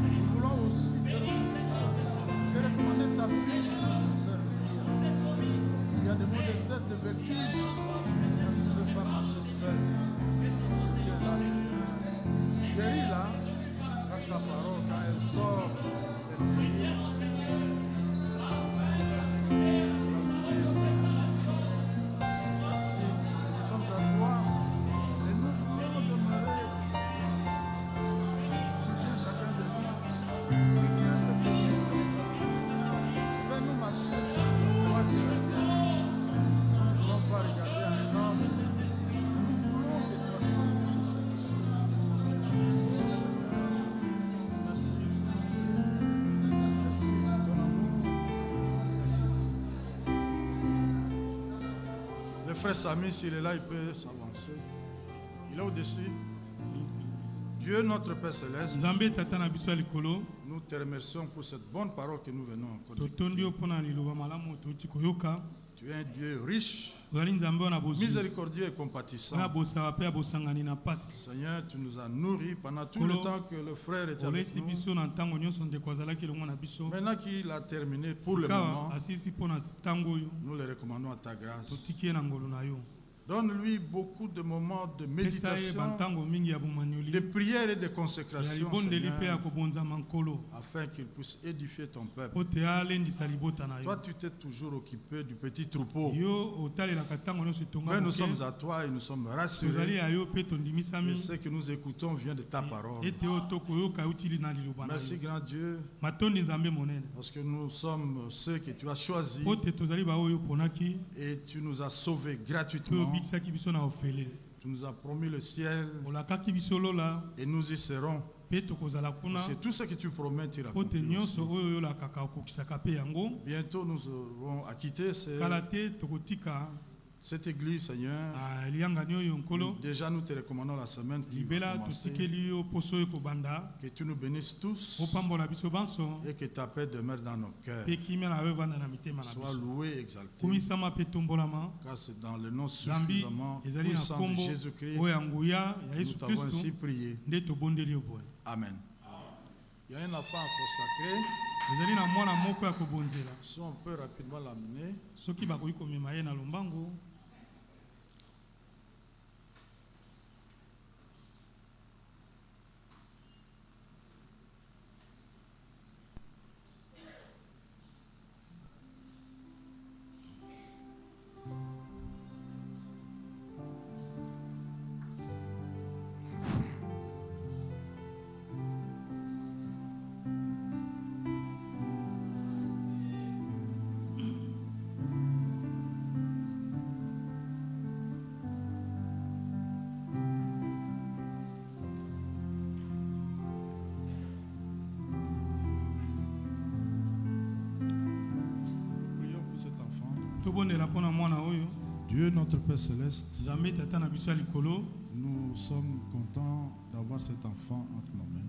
nous voulons aussi te remercier. Te recommander ta fille pour te servir. Il y a des maux de tête, de vertige. Elle ne sait pas marcher seule. Je tiens là, Seigneur. Guéris-la, car ta parole, quand elle sort, elle guérit. Merci. Nous sommes à toi. Et nous voulons demeurer. Soutiens chacun de nous. Soutiens cette église. Fais-nous marcher sur la voie qui est la tienne. Nous ne voulons pas regarder un homme. Nous voulons que toi seul te sauves. Oh Seigneur, merci. Merci pour ton amour. Merci. Le frère Samy, s'il est là, il peut s'avancer. Il est au-dessus. Dieu notre Père Céleste, nous te remercions pour cette bonne parole que nous venons encore d'écouter. Tu es un Dieu riche, miséricordieux et compatissant. Seigneur, tu nous as nourris pendant tout le temps que le frère était avec nous. Maintenant qu'il a terminé pour le moment, nous le recommandons à ta grâce. Donne-lui beaucoup de moments de méditation, de prière et de consécration, Seigneur, afin qu'il puisse édifier ton peuple. Toi, tu t'es toujours occupé du petit troupeau. Mais nous sommes à toi et nous sommes rassurés. Et ce que nous écoutons vient de ta parole. Merci, grand Dieu, parce que nous sommes ceux que tu as choisis et tu nous as sauvés gratuitement. Tu nous as promis le ciel et nous y serons. Parce que tout ce que tu promets, tu l'accomplis. Bientôt, nous aurons à quitter cette église, Seigneur. Déjà, nous te recommandons la semaine qui va commencer. Que tu nous bénisses tous et que ta paix demeure dans nos cœurs. Sois loué et exalté. Car c'est dans le nom suffisamment puissant de Jésus-Christ nous t'avons ainsi prié. Amen. Il y a un enfant à consacrer. Si on peut rapidement l'amener. Dieu notre Père Céleste, nous sommes contents d'avoir cet enfant entre nos mains.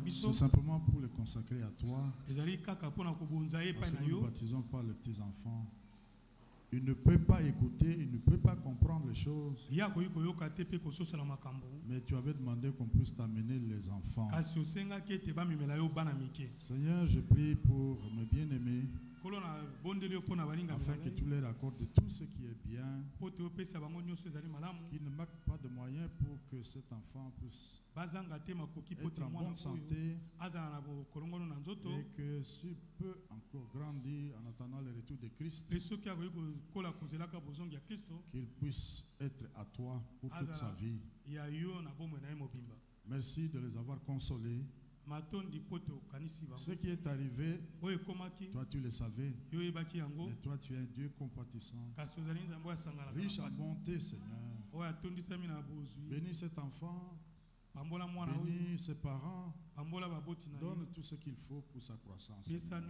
C'est simplement pour le consacrer à toi. Parce que nous ne baptisons pas les petits enfants. Il ne peut pas écouter, il ne peut pas comprendre les choses. Mais tu avais demandé qu'on puisse t'amener les enfants. Seigneur, je prie pour mes bien-aimés, afin que tu leur accordes tout ce qui est bien, qu'il ne manque pas de moyens pour que cet enfant puisse être en bonne santé, et que s'il peut encore grandir en attendant le retour de Christ, qu'il puisse être à toi pour toute sa vie. Merci de les avoir consolés. Ce qui est arrivé, toi tu le savais, mais toi tu es un Dieu compatissant, riche en bonté, Seigneur. Bénis cet enfant, bénis ses parents, donne tout ce qu'il faut pour sa croissance. C'est dans le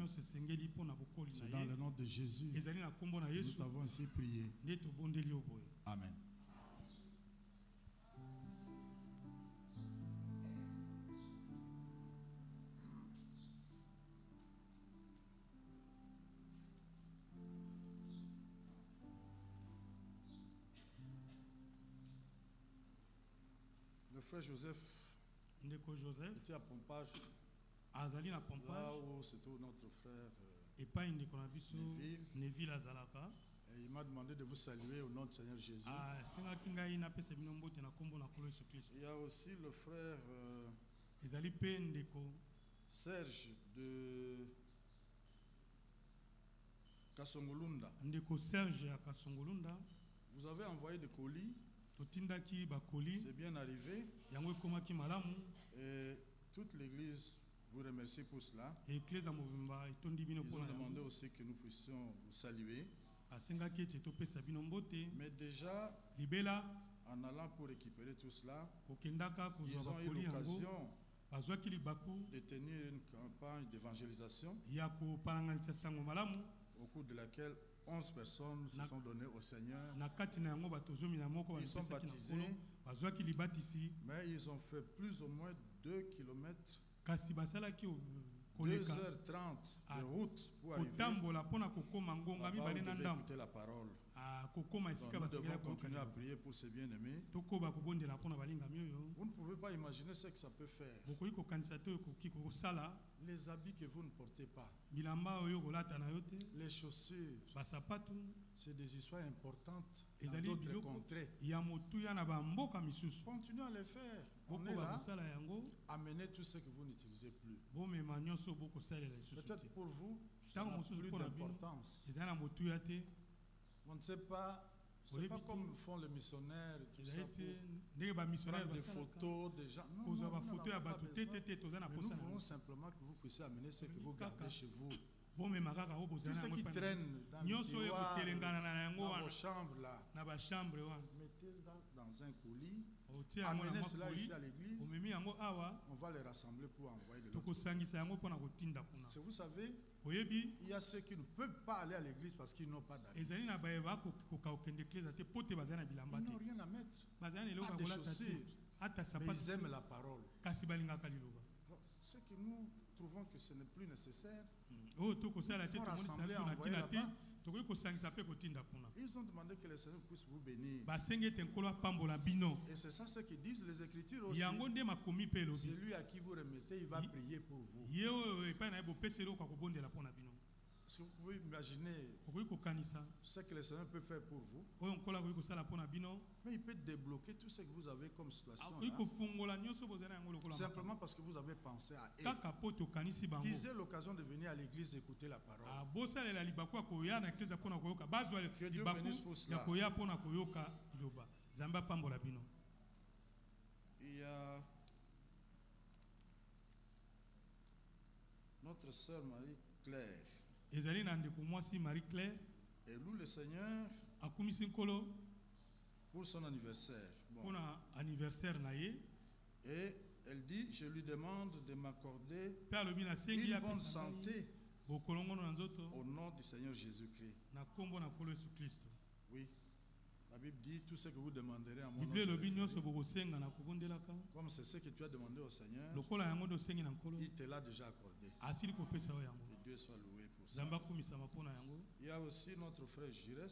nom de Jésus nous t'avons ainsi prié. Amen. Le frère Joseph était à Pompage, là où se trouve notre frère Neville. Et il m'a demandé de vous saluer au nom du Seigneur Jésus. Il y a aussi le frère Serge de Kasongolunda. Vous avez envoyé des colis. C'est bien arrivé. Et toute l'église vous remercie pour cela. Ils ont demandé aussi que nous puissions vous saluer. Mais déjà, en allant pour récupérer tout cela, ils ont eu l'occasion de tenir une campagne d'évangélisation au cours de laquelle 11 personnes se sont données au Seigneur. Ils sont baptisés, mais ils ont fait plus ou moins 2 kilomètres, 2h30 de route pour arriver là-bas où écouter la parole. Donc nous devons continuer à prier pour ces bien-aimés. Vous ne pouvez pas imaginer ce que ça peut faire. Les habits que vous ne portez pas, les chaussures, c'est des histoires importantes dans d'autres contrées. Continuez à les faire. On est là, amenez tout ce que vous n'utilisez plus. Peut-être pour vous, ça n'a plus d'importance. On ne sait pas, c'est pas comme font les missionnaires, tout ça, pour prendre des photos des gens. Non, non, non, mais nous voulons simplement que vous puissiez amener ce que vous gardez chez vous. Tout ce qui traîne dans le tiroir, dans vos chambres là, mettez-le dans un colis, amenez cela ici à l'église, on va les rassembler pour envoyer de l'autre côté. Vous savez, il y a ceux qui ne peuvent pas aller à l'église parce qu'ils n'ont pas d'habits. Ils n'ont rien à mettre, pas de chaussures, mais ils aiment la parole. Ce que nous trouvons que ce n'est plus nécessaire, il faut rassembler, envoyer là-bas. Ils ont demandé que le Seigneur puisse vous bénir. Et c'est ça ce que disent les Écritures aussi. Celui à qui vous remettez, il va prier pour vous. Est-ce que vous pouvez imaginer ce que le Seigneur peut faire pour vous? Mais il peut débloquer tout ce que vous avez comme situation là, simplement parce que vous avez pensé à eux, qu'ils aient l'occasion de venir à l'église écouter la parole. Que Dieu bénisse pour cela. Il y a notre sœur Marie-Claire. Et loue le Seigneur pour son anniversaire. Bon. Et elle dit, je lui demande de m'accorder une bonne santé Au nom du Seigneur Jésus-Christ. Oui. La Bible dit tout ce que vous demanderez à mon nom. Comme c'est ce que tu as demandé au Seigneur, il te l'a déjà accordé. Et Dieu soit loué pour ça. Il y a aussi notre frère Jires.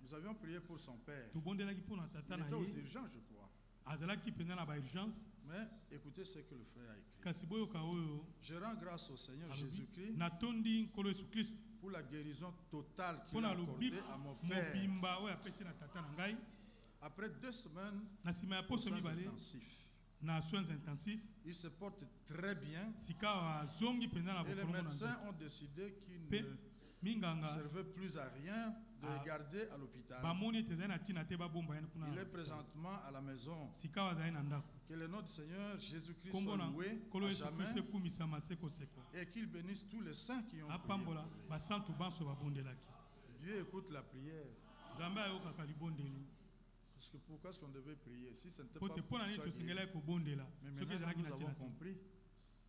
Nous avions prié pour son père. Il était aux urgences, je crois. Mais écoutez ce que le frère a écrit. Je rends grâce au Seigneur Jésus-Christ pour la guérison totale qu'il a accordée à mon père. Après 2 semaines de soins intensifs, il se porte très bien. Et les médecins ont décidé qu'il ne servait plus à rien de le garder à l'hôpital. Il est présentement à la maison. Que le nom du Seigneur Jésus-Christ soit loué à jamais et qu'il bénisse tous les saints qui ont prié. Dieu écoute la prière. Parce que pourquoi est-ce qu'on devait prier? Si ce n'était pas pour ça, mais maintenant nous avons compris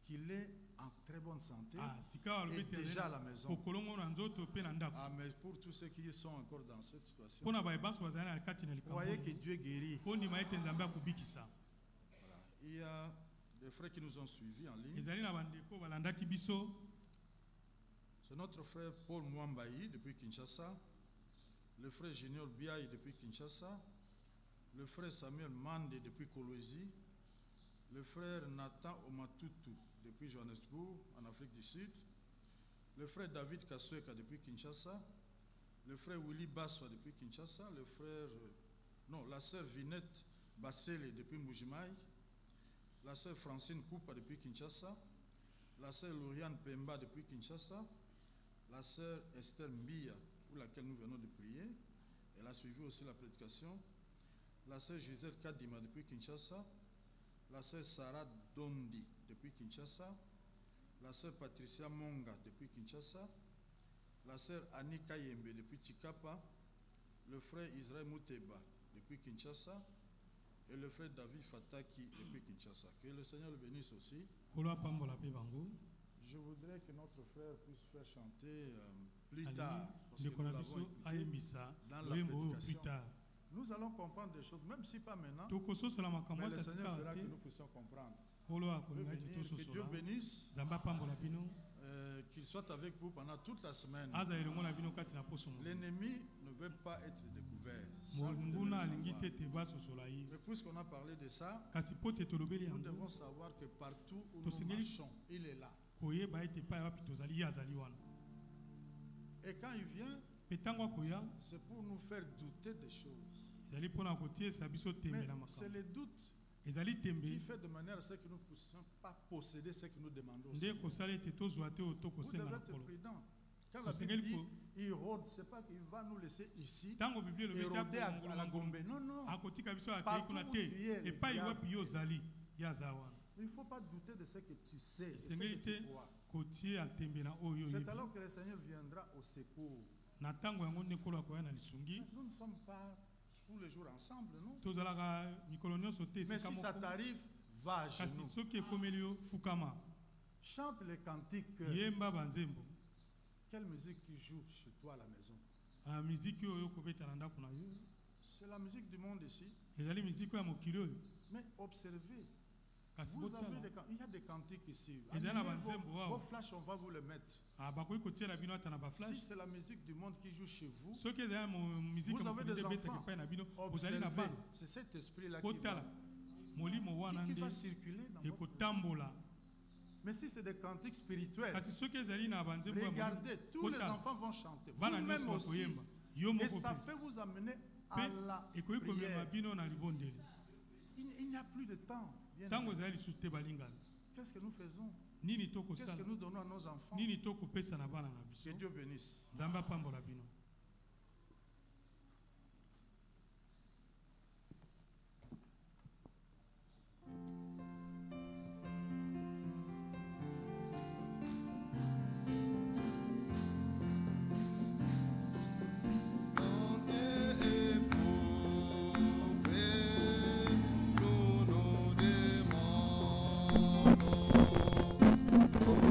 qu'il est en très bonne santé et déjà à la maison. Ah, mais pour tous ceux qui sont encore dans cette situation, voyez que Dieu guérit. Voilà. Il y a des frères qui nous ont suivis en ligne. C'est notre frère Paul Mwambayi depuis Kinshasa, le frère Junior Biaï depuis Kinshasa, le frère Samuel Mande depuis Kolwezi, le frère Nathan Omatutu depuis Johannesburg, en Afrique du Sud, le frère David Kasweka depuis Kinshasa, le frère Willy Baswa depuis Kinshasa, la sœur Vinette Bassele depuis Mbujimaï, la sœur Francine Koupa depuis Kinshasa, la sœur Lauriane Pemba depuis Kinshasa, la sœur Esther Mbia, pour laquelle nous venons de prier. Elle a suivi aussi la prédication. La sœur Gisèle Kadima depuis Kinshasa, la sœur Sarah Dondi depuis Kinshasa, la sœur Patricia Monga depuis Kinshasa, la sœur Annie Kayembe depuis Chikapa, le frère Israël Mouteba depuis Kinshasa et le frère David Fataki depuis Kinshasa. Que le Seigneur le bénisse aussi. Je voudrais que notre frère puisse faire chanter plus tard, parce que nous l'avons écouté dans la prédication. Nous allons comprendre des choses, même si pas maintenant, mais le Seigneur fera que nous puissions comprendre. Que Dieu bénisse, qu'il soit avec vous pendant toute la semaine. L'ennemi ne veut pas être découvert. Mais puisqu'on a parlé de ça, nous devons savoir que partout où nous marchons, il est là. Et quand il vient, c'est pour nous faire douter des choses. Mais c'est le doute qui fait de manière à ce que nous ne puissions pas posséder ce que nous demandons. Vous devez être prudent. Quand la Bible dit il rôde, ce n'est pas qu'il va nous laisser ici et rôder à la Gombe. Non, non. Partout où tu es, il ne faut pas douter de ce que tu sais, de ce que tu vois. C'est alors que le Seigneur viendra au secours. Nous ne sommes pas tous les jours ensemble, non? Mais si ça t'arrive, va à genoux. Chante les cantiques. Quelle musique qui joue chez toi à la maison? C'est la musique du monde ici. Mais observez. Vous avez il y a des cantiques ici. Vos flashs, on va vous les mettre. Si c'est la musique du monde qui joue chez vous, vous avez des enfants. Observez. C'est cet esprit-là qui va circuler dans votre vie. Mais si c'est des cantiques spirituels, regardez, tous les enfants vont chanter. Vous-même aussi. Et ça fait vous amener à la prière. Il n'y a plus de temps. Qu'est-ce que nous faisons? Qu'est-ce que nous donnons à nos enfants? Que Dieu bénisse. Oh